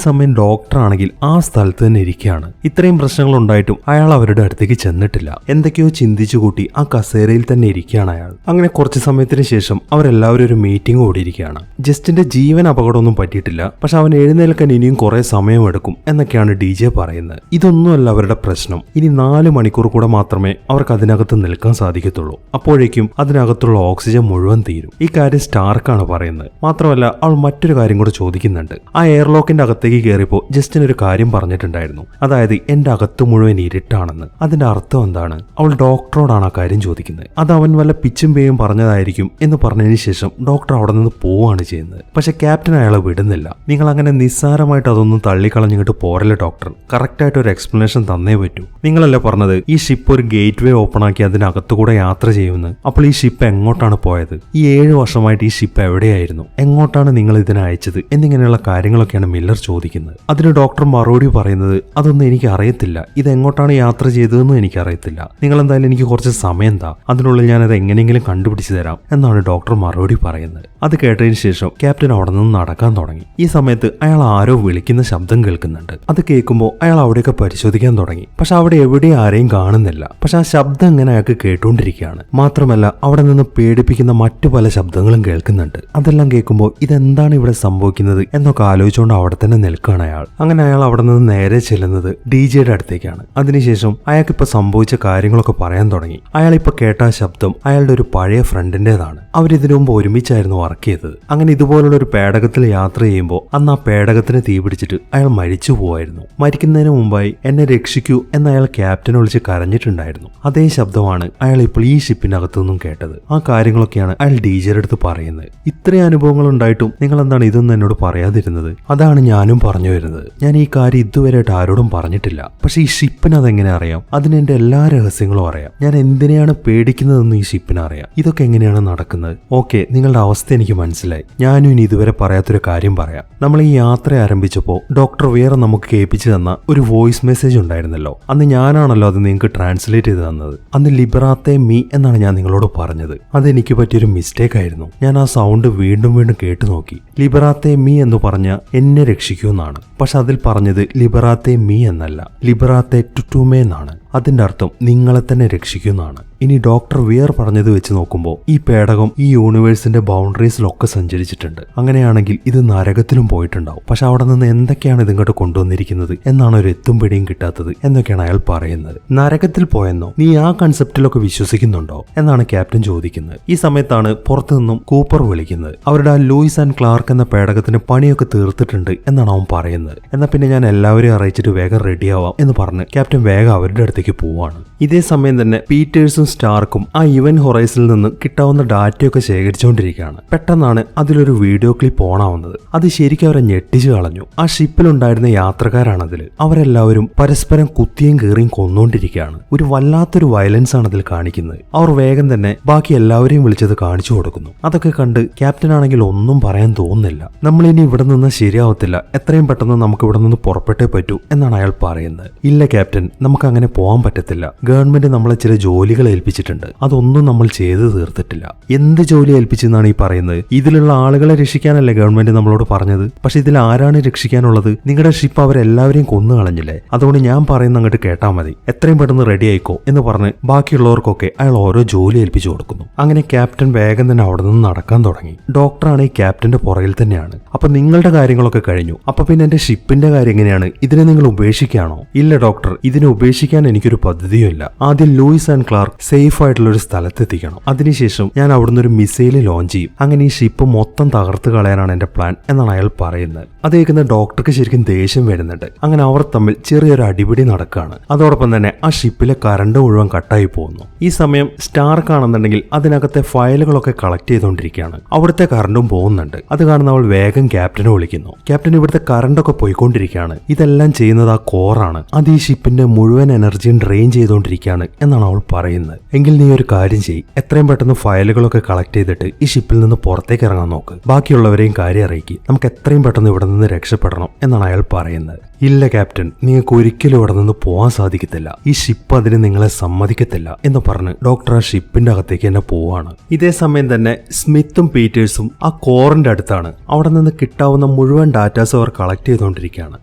സമയം ഡോക്ടർ ആണെങ്കിൽ ആ സ്ഥലത്ത് തന്നെ ഇരിക്കുകയാണ്. ഇത്രയും പ്രശ്നങ്ങൾ ഉണ്ടായിട്ടും അയാൾ അവരുടെ അടുത്തേക്ക് ചെന്നിട്ടില്ല. എന്തൊക്കെയോ ചിന്തിച്ചു കൂട്ടി ആ കസേരയിൽ തന്നെ ഇരിക്കുകയാണ് അയാൾ. അങ്ങനെ കുറച്ച് സമയത്തിന് ശേഷം അവരെല്ലാവരും ഒരു മീറ്റിംഗ് കൂടിയിരിക്കുകയാണ്. ജസ്റ്റിന്റെ ജീവൻ അപകടമൊന്നും പറ്റിയിട്ടില്ല. പക്ഷെ അവൻ എഴുന്നേൽക്കാൻ ഇനിയും കുറെ സമയമെടുക്കും എന്നൊക്കെയാണ് DJ പറയുന്നത്. ഇതൊന്നുമല്ല അവരുടെ പ്രശ്നം. ഇനി 4 മണിക്കൂർ കൂടെ മാത്രമേ അവർക്ക് അതിനകത്ത് നിൽക്കാൻ സാധിക്കത്തുള്ളൂ. അപ്പോഴേക്കും അതിനകത്തുള്ള ഓക്സിജൻ മുഴുവൻ തീരും. ഈ കാര്യം സ്റ്റാർക്കാണ് പറയുന്നത്. മാത്രമല്ല അവൾ മറ്റൊരു കാര്യം കൂടെ ചോദിക്കുന്നുണ്ട്. ആ എയർലോക്കിന്റെ അകത്തേക്ക് കയറിയപ്പോൾ ജസ്റ്റിൻ ഒരു കാര്യം പറഞ്ഞിട്ടുണ്ടായിരുന്നു. അതായത് എന്റെ അകത്ത് മുഴുവൻ ഇരുട്ടാണെന്ന്. അതിന്റെ അർത്ഥം എന്താണ്? അവൾ ഡോക്ടറോടാണ് ആ കാര്യം ചോദിക്കുന്നത്. അത് അവൻ വല്ല പിച്ചും പേയും പറഞ്ഞതായിരിക്കും എന്ന് പറഞ്ഞതിന് ശേഷം ഡോക്ടർ അവിടെ നിന്ന് പോവുകയാണ് ചെയ്യുന്നത്. പക്ഷെ ക്യാപ്റ്റൻ അയാളെ വിടുന്നില്ല. നിങ്ങൾ അങ്ങനെ നിസ്സാരമായിട്ട് അതൊന്നും തള്ളിക്കളഞ്ഞിട്ട് പോരല്ല ഡോക്ടർ. കറക്റ്റായിട്ട് ഒരു എക്സ്പ്ലനേഷൻ തന്നേ പറ്റൂ. നിങ്ങളല്ലേ പറഞ്ഞത് ഈ ഷിപ്പ് ഒരു ഗേറ്റ് വേ ഓപ്പൺ ആക്കി അതിനകത്തുകൂടെ യാത്ര ചെയ്യുമെന്ന്? അപ്പോൾ ഈ ഷിപ്പ് എങ്ങോട്ടാണ് പോയത്? ഈ 7 വർഷമായിട്ട് ഈ ഷിപ്പ് എവിടെയായിരുന്നു? എങ്ങോട്ടാണ് നിങ്ങൾ ഇതിനെ അയച്ചത്? എന്നിങ്ങനെയുള്ള കാര്യങ്ങളൊക്കെയാണ് മില്ലർ ചോദിക്കുന്നത്. അതിന് ഡോക്ടർ മറുപടി പറയുന്നത്, അതൊന്നും എനിക്ക് അറിയത്തില്ല. ഇത് എങ്ങോട്ടാണ് യാത്ര ചെയ്തതെന്നും എനിക്ക് അറിയത്തില്ല. നിങ്ങൾ എന്തായാലും എനിക്ക് കുറച്ച് സമയം താ, അതിനുള്ളിൽ ഞാനത് എങ്ങനെയെങ്കിലും കണ്ടുപിടിച്ചു തരാം എന്നാണ് ഡോക്ടർ മറുപടി പറയുന്നത്. അത് കേട്ടതിന് ശേഷം ക്യാപ്റ്റൻ അവിടെ നിന്ന് നടക്കാൻ തുടങ്ങി. ഈ സമയത്ത് അയാൾ ആരോ വിളിക്കുന്ന ശബ്ദം കേൾക്കുന്നുണ്ട്. അത് കേൾക്കുമ്പോൾ അയാൾ അവിടെയൊക്കെ പരിശോധിക്കാൻ തുടങ്ങി. പക്ഷെ അവിടെ എവിടെ ആരെയും കാണുന്നില്ല. പക്ഷെ ആ ശബ്ദം ഇങ്ങനെ അയാൾക്ക് കേട്ടുകൊണ്ടിരിക്കുകയാണ്. മാത്രമല്ല അവിടെ നിന്ന് പേടിപ്പിക്കുന്ന മറ്റു പല ശബ്ദങ്ങളും കേൾക്കുന്നുണ്ട്. അതെല്ലാം കേൾക്കുമ്പോൾ ഇതെന്താണ് ഇവിടെ സംഭവിക്കുന്നത് എന്നൊക്കെ ആലോചിച്ചുകൊണ്ട് അവിടെ തന്നെ നിൽക്കുകയാണ് അയാൾ. അങ്ങനെ അയാൾ അവിടെ നിന്ന് നേരെ ചെല്ലുന്നത് DJയുടെ അടുത്തേക്കാണ്. അതിനുശേഷം അയാൾക്ക് ഇപ്പൊ സംഭവിച്ച കാര്യങ്ങളൊക്കെ പറയാൻ തുടങ്ങി. അയാൾ ഇപ്പൊ കേട്ട ആ ശബ്ദം അയാളുടെ ഒരു പഴയ ഫ്രണ്ടിന്റേതാണ്. അവരിതിനു മുമ്പ് ഒരുമിച്ചായിരുന്നു വർക്ക് ചെയ്തത്. അങ്ങനെ ഇതുപോലുള്ള ഒരു പേടകത്തിൽ യാത്ര ചെയ്യുമ്പോൾ അന്ന് ആ പേടകത്തിന് തീ പിടിച്ചിട്ട് അയാൾ മരിച്ചു പോവായിരുന്നു. മരിക്കുന്നതിന് മുമ്പായി എന്നെ രക്ഷിക്കൂ എന്ന് അയാൾ ക്യാപ്റ്റനെ വിളിച്ച് കരഞ്ഞിട്ടുണ്ടായിരുന്നു. അതേ ശബ്ദമാണ് അയാൾ ഇപ്പോൾ ഈ ഷിപ്പിനകത്തു നിന്നും കേട്ടത്. ആ കാര്യങ്ങളൊക്കെയാണ് അയാൾ DJയുടെ അടുത്ത് പറയുന്നത്. ഇത്രയും അനുഭവങ്ങൾ ഉണ്ടായിട്ടും നിങ്ങൾ എന്താണ് ഇതൊന്നും എന്നോട് പറയാതിരുന്നത്? അതാണ് ഞാനും പറഞ്ഞു വരുന്നത്. ഞാൻ ഈ കാര്യം ഇതുവരെയായിട്ട് ആരോടും പറഞ്ഞിട്ടില്ല. പക്ഷെ ഈ ഷിപ്പിന് അതെങ്ങനെ അറിയാം? അതിന് എന്റെ എല്ലാ രഹസ്യങ്ങളും അറിയാം. ഞാൻ എന്തിനെയാണ് പേടിക്കുന്നതെന്ന് ഈ ഷിപ്പിന് അറിയാം. ഇതൊക്കെ എങ്ങനെയാണ് നടക്കുന്നത്? ഓക്കെ, നിങ്ങളുടെ അവസ്ഥ എനിക്ക് മനസ്സിലായി. ഞാനും ഇനി ഇതുവരെ പറയാത്തൊരു കാര്യം പറയാം. നമ്മൾ ഈ യാത്ര ആരംഭിച്ചപ്പോൾ ഡോക്ടർ വേറെ നമുക്ക് കേൾപ്പിച്ചു തന്ന ഒരു വോയിസ് മെസ്സേജ് ഉണ്ടായിരുന്നല്ലോ. അന്ന് ഞാനാണല്ലോ അത് നിങ്ങൾക്ക് ട്രാൻസ്ലേറ്റ് ചെയ്ത് തന്നത്. അന്ന് ലിബറാത്തെ മീ എന്നാണ് ഞാൻ നിങ്ങളോട് പറഞ്ഞത്. അതെനിക്ക് പറ്റിയൊരു മിസ്റ്റേക്ക് ആയിരുന്നു. ഞാൻ ആ സൗണ്ട് വീണ്ടും വീണ്ടും കേട്ടു നോക്കി. ലിബറാത്തെ മീ എന്ന് പറഞ്ഞ എന്നെ രക്ഷിക്കൂ എന്നാണ്. പക്ഷെ അതിൽ പറഞ്ഞത് ലിബറാത്തെ മീ എന്നല്ല, ലിബറാത്തെ ടുട്ടുമേ എന്നാണ്. അതിന്റെ അർത്ഥം നിങ്ങളെ തന്നെ രക്ഷിക്കുന്നതാണ്. ഇനി ഡോക്ടർ വിയർ പറഞ്ഞത് വെച്ച് നോക്കുമ്പോൾ ഈ പേടകം ഈ യൂണിവേഴ്സിന്റെ ബൗണ്ടറീസിലൊക്കെ സഞ്ചരിച്ചിട്ടുണ്ട്. അങ്ങനെയാണെങ്കിൽ ഇത് നരകത്തിലും പോയിട്ടുണ്ടാവും. പക്ഷെ അവിടെ നിന്ന് എന്തൊക്കെയാണ് ഇതിങ്ങോട്ട് കൊണ്ടുവന്നിരിക്കുന്നത് എന്നാണ് ഒരു എത്തും പിടിയും കിട്ടാത്തത് എന്നൊക്കെയാണ് അയാൾ പറയുന്നത്. നരകത്തിൽ പോയെന്നോ? നീ ആ കൺസെപ്റ്റിലൊക്കെ വിശ്വസിക്കുന്നുണ്ടോ എന്നാണ് ക്യാപ്റ്റൻ ചോദിക്കുന്നത്. ഈ സമയത്താണ് പുറത്തു നിന്നും കൂപ്പർ വിളിക്കുന്നത്. അവരുടെ ആ ലൂയിസ് ആൻഡ് ക്ലാർക്ക് എന്ന പേടകത്തിന് പണിയൊക്കെ തീർത്തിട്ടുണ്ട് എന്നാണ് അവൻ പറയുന്നത്. എന്നാൽ പിന്നെ ഞാൻ എല്ലാവരെയും അറിയിച്ചിട്ട് വേഗം റെഡിയാവാം എന്ന് പറഞ്ഞ് ക്യാപ്റ്റൻ വേഗം അവരുടെ അടുത്തേക്ക് പോവാണ്. ഇതേ സമയം തന്നെ പീറ്റേഴ്സും സ്റ്റാർക്കും ആ ഇവന്റ് ഹൊറൈസണിൽ നിന്ന് കിട്ടാവുന്ന ഡാറ്റയൊക്കെ ശേഖരിച്ചുകൊണ്ടിരിക്കുകയാണ്. പെട്ടെന്നാണ് അതിലൊരു വീഡിയോ ക്ലിപ്പ് ഓണാവുന്നത്. അത് ശരിക്കും അവരെ ഞെട്ടിച്ചു കളഞ്ഞു. ആ ഷിപ്പിലുണ്ടായിരുന്ന യാത്രക്കാരാണ് അതിൽ. അവരെല്ലാവരും പരസ്പരം കുത്തിയും കീറിയും കൊന്നുകൊണ്ടിരിക്കുകയാണ്. ഒരു വല്ലാത്തൊരു വയലൻസ് ആണ് അതിൽ കാണിക്കുന്നത്. അവർ വേഗം തന്നെ ബാക്കി എല്ലാവരെയും വിളിച്ചത് കാണിച്ചു കൊടുക്കുന്നു. അതൊക്കെ കണ്ട് ക്യാപ്റ്റൻ ആണെങ്കിൽ ഒന്നും പറയാൻ തോന്നുന്നില്ല. നമ്മളിനി ഇവിടെ നിന്ന് ശരിയാവത്തില്ല, എത്രയും പെട്ടെന്ന് നമുക്ക് ഇവിടെ നിന്ന് പുറപ്പെട്ടേ പറ്റൂ എന്നാണ് അയാൾ പറയുന്നത്. ഇല്ല ക്യാപ്റ്റൻ, നമുക്ക് അങ്ങനെ പോകാൻ പറ്റത്തില്ല. ഗവൺമെന്റ് നമ്മളെ ചില ജോലികൾ ഏൽപ്പിച്ചിട്ടുണ്ട്. അതൊന്നും നമ്മൾ ചെയ്തു തീർത്തിട്ടില്ല. എന്ത് ജോലി ഏൽപ്പിച്ചെന്നാണ് ഈ പറയുന്നത്? ഇതിലുള്ള ആളുകളെ രക്ഷിക്കാനല്ലേ ഗവൺമെന്റ് നമ്മളോട് പറഞ്ഞത്? പക്ഷെ ഇതിൽ ആരാണ് രക്ഷിക്കാനുള്ളത്? നിങ്ങളുടെ ഷിപ്പ് അവരെല്ലാവരെയും കൊന്നു കളഞ്ഞില്ലേ? അതുകൊണ്ട് ഞാൻ പറയുന്ന അങ്ങോട്ട് കേട്ടാൽ മതി, എത്രയും പെട്ടെന്ന് റെഡി ആയിക്കോ എന്ന് പറഞ്ഞ് ബാക്കിയുള്ളവർക്കൊക്കെ അയാൾ ഓരോ ജോലി ഏൽപ്പിച്ചു കൊടുക്കുന്നു. അങ്ങനെ ക്യാപ്റ്റൻ വേഗം തന്നെ അവിടെ നിന്ന് നടക്കാൻ തുടങ്ങി. ഡോക്ടറാണ് ഈ ക്യാപ്റ്റന്റെ പുറകിൽ തന്നെയാണ്. അപ്പൊ നിങ്ങളുടെ കാര്യങ്ങളൊക്കെ കഴിഞ്ഞു, അപ്പൊ പിന്നെ എന്റെ ഷിപ്പിന്റെ കാര്യം എങ്ങനെയാണ്? ഇതിനെ നിങ്ങൾ ഉപേക്ഷിക്കുകയാണോ? ഇല്ല ഡോക്ടർ, ഇതിനെ ഉപേക്ഷിക്കാൻ എനിക്കൊരു പദ്ധതിയുമില്ല. ആദ്യം ലൂയിസ് ആൻഡ് ക്ലാർക്ക് സേഫ് ആയിട്ടുള്ള ഒരു സ്ഥലത്തെത്തിക്കണം. അതിനുശേഷം ഞാൻ അവിടുന്ന് ഒരു മിസൈൽ ലോഞ്ച് ചെയ്യും. അങ്ങനെ ഈ ഷിപ്പ് മൊത്തം തകർത്ത് കളയാനാണ് എന്റെ പ്ലാൻ എന്നാണ് അയാൾ പറയുന്നത്. അത് കേൾക്കുന്ന ഡോക്ടർക്ക് ശരിക്കും ദേഷ്യം വരുന്നുണ്ട്. അങ്ങനെ അവർ തമ്മിൽ ചെറിയൊരു അടിപിടി നടക്കുകയാണ്. അതോടൊപ്പം തന്നെ ആ ഷിപ്പിലെ കറണ്ട് മുഴുവൻ കട്ടായി പോകുന്നു. ഈ സമയം സ്റ്റാർക്ക് ആണെന്നുണ്ടെങ്കിൽ അതിനകത്തെ ഫയലുകളൊക്കെ കളക്ട് ചെയ്തുകൊണ്ടിരിക്കുകയാണ്. അവിടുത്തെ കറണ്ടും പോകുന്നുണ്ട്. അത് കാണുന്ന അവൾ വേഗം ക്യാപ്റ്റനെ വിളിക്കുന്നു. ക്യാപ്റ്റൻ, ഇവിടുത്തെ കറണ്ടൊക്കെ പോയിക്കൊണ്ടിരിക്കുകയാണ്. ഇതെല്ലാം ചെയ്യുന്നത് ആ കോറാണ്. അത് ഈ ഷിപ്പിന്റെ മുഴുവൻ എനർജിയും ഡ്രെയിൻ ചെയ്തുകൊണ്ടിരിക്കുകയാണ് എന്നാണ് അവൾ പറയുന്നത്. എങ്കിൽ നീ ഒരു കാര്യം ചെയ്യ്, എത്രയും പെട്ടെന്ന് ഫയലുകളൊക്കെ കളക്ട് ചെയ്തിട്ട് ഈ ഷിപ്പിൽ നിന്ന് പുറത്തേക്ക് ഇറങ്ങാൻ നോക്ക്. ബാക്കിയുള്ളവരെയും കാര്യം അറിയിക്കും. നമുക്ക് എത്രയും പെട്ടെന്ന് ഇവിടെ നിന്ന് രക്ഷപ്പെടണം എന്നാണ് അയാൾ പറയുന്നത്. ഇല്ല ക്യാപ്റ്റൻ, നിങ്ങൾക്ക് ഒരിക്കലും ഇവിടെ നിന്ന് പോകാൻ സാധിക്കത്തില്ല. ഈ ഷിപ്പ് അതിന് നിങ്ങളെ സമ്മതിക്കത്തില്ല എന്ന് പറഞ്ഞ് ഡോക്ടർ ആ ഷിപ്പിന്റെ അകത്തേക്ക് തന്നെ പോവാണ്. ഇതേ സമയം തന്നെ സ്മിത്തും പീറ്റേഴ്സും ആ കോറിന്റെ അടുത്താണ്. അവിടെ നിന്ന് കിട്ടാവുന്ന മുഴുവൻ ഡാറ്റാസ് അവർ കളക്ട് ചെയ്തുകൊണ്ടിരിക്കുകയാണ്.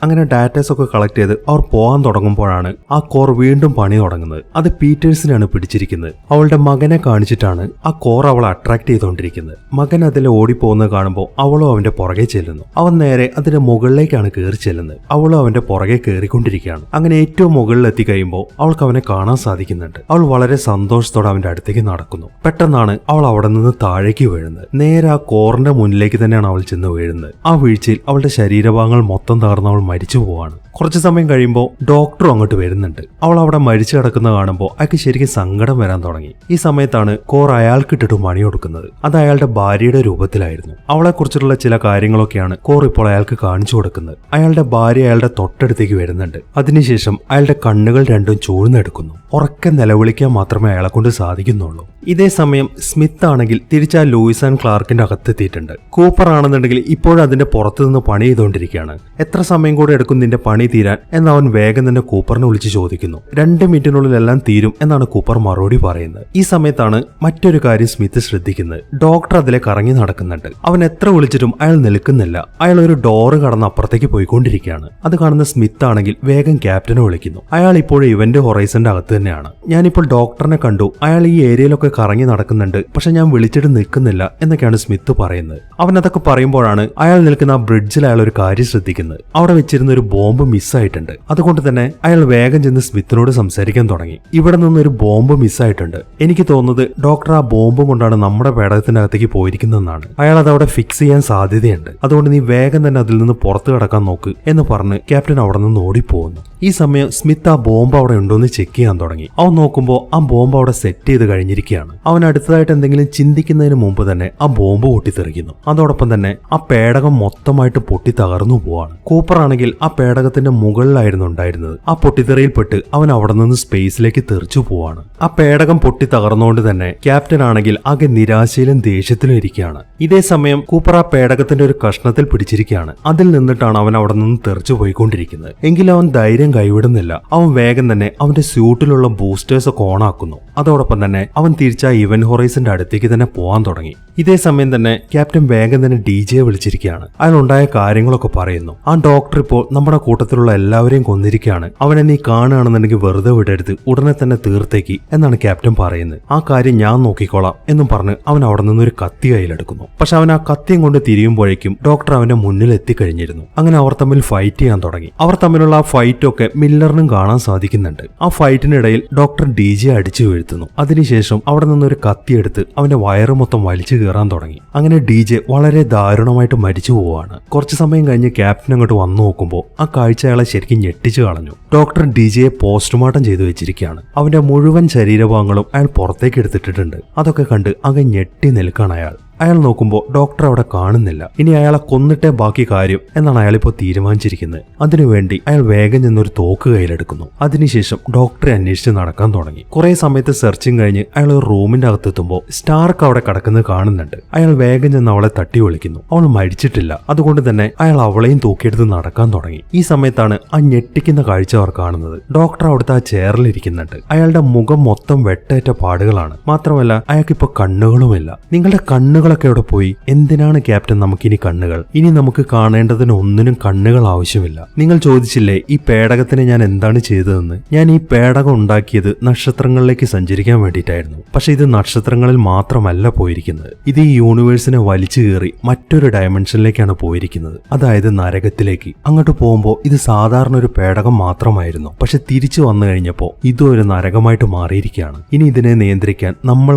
അങ്ങനെ ഡാറ്റാസ് ഒക്കെ കളക്ട് ചെയ്ത് അവർ പോകാൻ തുടങ്ങുമ്പോഴാണ് ആ കോർ വീണ്ടും പണി തുടങ്ങുന്നത്. അത് പീറ്റേഴ്സിനാണ് പിടിച്ചിരിക്കുന്നത്. അവളുടെ മകനെ കാണിച്ചിട്ടാണ് ആ കോർ അവളെ അട്രാക്ട് ചെയ്തുകൊണ്ടിരിക്കുന്നത്. മകൻ അതിൽ ഓടിപ്പോകുന്നത് കാണുമ്പോൾ അവളും അവന്റെ പുറകെ ചെല്ലുന്നു. അവൻ നേരെ അതിന്റെ മുകളിലേക്കാണ് കയറി ചെല്ലുന്നത്. അവളും അവന്റെ പുറകെ കയറിക്കൊണ്ടിരിക്കുകയാണ്. അങ്ങനെ ഏറ്റവും മുകളിൽ എത്തി കഴിയുമ്പോൾ അവൾക്ക് അവനെ കാണാൻ സാധിക്കുന്നുണ്ട്. അവൾ വളരെ സന്തോഷത്തോടെ അവന്റെ അടുത്തേക്ക് നടക്കുന്നു. പെട്ടെന്നാണ് അവൾ അവിടെ നിന്ന് താഴേക്ക് വീഴുന്നത്. നേരെ ആ കോറിന്റെ മുന്നിലേക്ക് തന്നെയാണ് അവൾ ചെന്ന് വീഴുന്നത്. ആ വീഴ്ചയിൽ അവളുടെ ശരീരഭാഗങ്ങൾ മൊത്തം തകർന്ന് അവൾ മരിച്ചു പോവാണ്. കുറച്ചു സമയം കഴിയുമ്പോൾ ഡോക്ടറും അങ്ങോട്ട് വരുന്നുണ്ട്. അവൾ അവിടെ മരിച്ചു കിടക്കുന്ന കാണുമ്പോൾ അയാൾക്ക് ശരിക്കും സങ്കടം വരാൻ തുടങ്ങി. ഈ സമയത്താണ് കോർ അയാൾക്കിട്ടിട്ട് പണി കൊടുക്കുന്നത്. അത് അയാളുടെ ഭാര്യയുടെ രൂപത്തിലായിരുന്നു. അവളെ കുറിച്ചിട്ടുള്ള ചില കാര്യങ്ങളൊക്കെയാണ് കോർ ഇപ്പോൾ അയാൾക്ക് കാണിച്ചു കൊടുക്കുന്നത്. അയാളുടെ ഭാര്യ അയാളുടെ തൊട്ടടുത്തേക്ക് വരുന്നുണ്ട്. അതിനുശേഷം അയാളുടെ കണ്ണുകൾ രണ്ടും ചൂഴ്ന്നെടുക്കുന്നു. ഉറക്കെ നിലവിളിക്കാൻ മാത്രമേ അയാളെ കൊണ്ട് സാധിക്കുന്നുള്ളൂ. ഇതേ സമയം സ്മിത്ത് ആണെങ്കിൽ തിരിച്ച് ആ ലൂയിസ് ആൻഡ് ക്ലാർക്കിന്റെ അകത്തെത്തിയിട്ടുണ്ട്. കൂപ്പർ ആണെന്നുണ്ടെങ്കിൽ ഇപ്പോഴും അതിന്റെ പുറത്തു നിന്ന് പണി ചെയ്തുകൊണ്ടിരിക്കുകയാണ്. എത്ര സമയം കൂടെ എടുക്കും നിന്റെ പണി തീരാൻ എന്ന് അവൻ വേഗം തന്നെ കൂപ്പറിനെ വിളിച്ച് ചോദിക്കുന്നു. 2 മിനിറ്റിനുള്ളിൽ എല്ലാം തീരും എന്നാണ് കൂപ്പർ മറുപടി പറയുന്നത്. ഈ സമയത്താണ് മറ്റൊരു കാര്യം സ്മിത്ത് ശ്രദ്ധിക്കുന്നത്. ഡോക്ടർ അതിലെ കറങ്ങി നടക്കുന്നുണ്ട്. അവൻ എത്ര വിളിച്ചിട്ടും അയാൾ നിൽക്കുന്നില്ല. അയാൾ ഒരു ഡോറ് കടന്ന് അപ്പുറത്തേക്ക് പോയിക്കൊണ്ടിരിക്കുകയാണ്. അത് കാണുന്ന സ്മിത്ത് ആണെങ്കിൽ വേഗം ക്യാപ്റ്റനെ വിളിക്കുന്നു. അയാൾ ഇപ്പോഴും ഇവന്റ് ഹൊറൈസന്റെ അകത്ത് തന്നെയാണ്. ഞാനിപ്പോൾ ഡോക്ടറിനെ കണ്ടു, അയാൾ ഈ ഏരിയയിലൊക്കെ കറങ്ങി നടക്കുന്നുണ്ട്, പക്ഷെ ഞാൻ വിളിച്ചിട്ട് നിൽക്കുന്നില്ല എന്നൊക്കെയാണ് സ്മിത്ത് പറയുന്നത്. അവൻ അതൊക്കെ പറയുമ്പോഴാണ് അയാൾ നിൽക്കുന്ന ആ ബ്രിഡ്ജിൽ അയാൾ ഒരു കാര്യം ശ്രദ്ധിക്കുന്നത്. അവിടെ വെച്ചിരുന്ന ഒരു ബോംബ് മിസ്സായിട്ടുണ്ട്. അതുകൊണ്ട് തന്നെ അയാൾ വേഗം ചെന്ന് സ്മിത്തിനോട് സംസാരിക്കാൻ തുടങ്ങി. ഇവിടെ നിന്നൊരു ബോംബ് മിസ്സായിട്ടുണ്ട്. എനിക്ക് തോന്നുന്നത് ഡോക്ടർ ആ ബോംബ് കൊണ്ടാണ് നമ്മുടെ പേടകത്തിന്റെ അകത്തേക്ക് പോയിരിക്കുന്നതെന്നാണ്. അയാൾ അത് അവിടെ ഫിക്സ് ചെയ്യാൻ സാധ്യതയുണ്ട്. അതുകൊണ്ട് നീ വേഗം തന്നെ അതിൽ നിന്ന് പുറത്തു കടക്കാൻ നോക്ക് എന്ന് പറഞ്ഞ് ക്യാപ്റ്റൻ അവിടെ നിന്ന് ഓടിപ്പോകുന്നു. ഈ സമയം സ്മിത്ത് ആ ബോംബ് അവിടെ ഉണ്ടോന്ന് ചെക്ക് ചെയ്യാൻ തുടങ്ങി. അവൻ നോക്കുമ്പോൾ ആ ബോംബ് അവിടെ സെറ്റ് ചെയ്ത് കഴിഞ്ഞിരിക്കുകയാണ്. അവൻ അടുത്തതായിട്ട് എന്തെങ്കിലും ചിന്തിക്കുന്നതിന് മുമ്പ് തന്നെ ആ ബോംബ് പൊട്ടിത്തെറിക്കുന്നു. അതോടൊപ്പം തന്നെ ആ പേടകം മൊത്തമായിട്ട് പൊട്ടി തകർന്നു പോവാണ്. കൂപ്പർ ആണെങ്കിൽ ആ പേടകത്തിന്റെ മുകളിലായിരുന്നു ഉണ്ടായിരുന്നത്. ആ പൊട്ടിത്തെറിയിൽപ്പെട്ട് അവൻ അവിടെ നിന്ന് സ്പേസിലേക്ക് തെറിച്ചു പോവാണ്. ആ പേടകം പൊട്ടി തകർന്നുകൊണ്ട് തന്നെ ക്യാപ്റ്റൻ ആണെങ്കിൽ ആകെ നിരാശയിലും ദേഷ്യത്തിലും ഇരിക്കുകയാണ്. ഇതേ സമയം കൂപ്പർ ആ പേടകത്തിന്റെ ഒരു കഷ്ണത്തിൽ പിടിച്ചിരിക്കുകയാണ്. അതിൽ നിന്നിട്ടാണ് അവൻ അവിടെ നിന്ന് തെറിച്ചു പോയിക്കൊണ്ടിരിക്കുന്നത്. എങ്കിലും അവൻ ധൈര്യം കൈവിടുന്നില്ല. അവൻ വേഗം തന്നെ അവന്റെ സ്യൂട്ടിലുള്ള ബൂസ്റ്റേഴ്സ് ഒക്കെ ഓണാക്കുന്നു. അതോടൊപ്പം തന്നെ അവൻ തിരിച്ച ഇവന്റ് ഹൊറൈസന്റെ അടുത്തേക്ക് തന്നെ പോകാൻ തുടങ്ങി. ഇതേ സമയം തന്നെ ക്യാപ്റ്റൻ വേഗം തന്നെ DJ വിളിച്ചിരിക്കുകയാണ്. അയാൾ ഉണ്ടായ കാര്യങ്ങളൊക്കെ പറയുന്നു. ആ ഡോക്ടർ ഇപ്പോൾ നമ്മുടെ കൂട്ടത്തിലുള്ള എല്ലാവരെയും കൊന്നിരിക്കുകയാണ്. അവനെ നീ കാണുകയാണെന്നുണ്ടെങ്കിൽ വെറുതെ വിടരുത്, ഉടനെ തന്നെ തീർത്തേക്ക് എന്നാണ് ക്യാപ്റ്റൻ പറയുന്നത്. ആ കാര്യം ഞാൻ നോക്കിക്കോളാം എന്നും പറഞ്ഞ് അവൻ അവിടെ നിന്നൊരു കത്തി കയ്യിലെടുക്കുന്നു. പക്ഷെ അവൻ ആ കത്തിയും കൊണ്ട് തിരിയുമ്പോഴേക്കും ഡോക്ടർ അവന്റെ മുന്നിൽ എത്തിക്കഴിഞ്ഞിരുന്നു. അങ്ങനെ അവർ തമ്മിൽ ഫൈറ്റ് ചെയ്യാൻ തുടങ്ങി. അവർ തമ്മിലുള്ള ആ ഫൈറ്റ് ഒക്കെ മില്ലറിനും കാണാൻ സാധിക്കുന്നുണ്ട്. ആ ഫൈറ്റിനിടയിൽ ഡോക്ടർ DJ അടിച്ചു വീഴ്ത്തുന്നു. അതിനുശേഷം അവിടെ നിന്നൊരു കത്തിയെടുത്ത് അവന്റെ വയറ് മൊത്തം വലിച്ചു കയറാൻ തുടങ്ങി. അങ്ങനെ DJ വളരെ ദാരുണമായിട്ട് മരിച്ചു പോവാണ്. കുറച്ചു സമയം കഴിഞ്ഞ് ക്യാപ്റ്റൻ അങ്ങോട്ട് വന്നു നോക്കുമ്പോൾ ആ കാഴ്ച അയാളെ ശരിക്കും ഞെട്ടിച്ചു കളഞ്ഞു. ഡോക്ടർ DJയെ പോസ്റ്റ്മോർട്ടം ചെയ്തു വെച്ചിരിക്കുകയാണ്. അവന്റെ മുഴുവൻ ശരീരഭാഗങ്ങളും അയാൾ പുറത്തേക്ക് എടുത്തിട്ടിട്ടുണ്ട്. അതൊക്കെ കണ്ട് ആകെ ഞെട്ടി നിൽക്കാണ് അയാൾ. അയാൾ നോക്കുമ്പോൾ ഡോക്ടർ അവിടെ കാണുന്നില്ല. ഇനി അയാളെ കൊന്നിട്ടേ ബാക്കി കാര്യം എന്നാണ് അയാളിപ്പോ തീരുമാനിച്ചിരിക്കുന്നത്. അതിനുവേണ്ടി അയാൾ വേഗം ചെന്നൊരു തോക്ക് കയ്യിലെടുക്കുന്നു. അതിനുശേഷം ഡോക്ടറെ അന്വേഷിച്ച് നടക്കാൻ തുടങ്ങി. കുറെ സമയത്ത് സെർച്ചിങ് കഴിഞ്ഞ് അയാൾ ഒരു റൂമിന്റെ അകത്തെത്തുമ്പോൾ സ്റ്റാർക്ക് അവിടെ കിടക്കുന്നത് കാണുന്നുണ്ട്. അയാൾ വേഗം ചെന്ന് അവളെ തട്ടി വിളിക്കുന്നു. അവൾ മരിച്ചിട്ടില്ല. അതുകൊണ്ട് തന്നെ അയാൾ അവളെയും തൂക്കിയെടുത്ത് നടക്കാൻ തുടങ്ങി. ഈ സമയത്താണ് ആ ഞെട്ടിക്കുന്ന കാഴ്ച അവർ കാണുന്നത്. ഡോക്ടർ അവിടുത്തെ ആ ചെയറിൽ ഇരിക്കുന്നുണ്ട്. അയാളുടെ മുഖം മൊത്തം വെട്ടേറ്റ പാടുകളാണ്. മാത്രമല്ല അയാൾക്കിപ്പോ കണ്ണുകളുമില്ല. നിങ്ങളുടെ കണ്ണുകളൊക്കെ എവിടെ പോയി? എന്തിനാണ് ക്യാപ്റ്റൻ നമുക്കിനി കണ്ണുകൾ? ഇനി നമുക്ക് കാണേണ്ടതിന് ഒന്നിനും കണ്ണുകൾ ആവശ്യമില്ല. നിങ്ങൾ ചോദിച്ചില്ലേ ഈ പേടകത്തിന് ഞാൻ എന്താണ് ചെയ്തതെന്ന്? ഞാൻ ഈ പേടകം ഉണ്ടാക്കിയത് നക്ഷത്രങ്ങളിലേക്ക് സഞ്ചരിക്കാൻ വേണ്ടിയിട്ടായിരുന്നു. പക്ഷെ ഇത് നക്ഷത്രങ്ങളിൽ മാത്രമല്ല പോയിരിക്കുന്നത്. ഇത് ഈ യൂണിവേഴ്സിനെ വലിച്ചു കയറി മറ്റൊരു ഡയമെൻഷനിലേക്കാണ് പോയിരിക്കുന്നത്. അതായത് നരകത്തിലേക്ക്. അങ്ങോട്ട് പോകുമ്പോൾ ഇത് സാധാരണ ഒരു പേടകം മാത്രമായിരുന്നു. പക്ഷെ തിരിച്ചു വന്നു കഴിഞ്ഞപ്പോൾ ഇതും ഒരു നരകമായിട്ട് മാറിയിരിക്കുകയാണ്. ഇനി ഇതിനെ നിയന്ത്രിക്കാൻ നമ്മൾ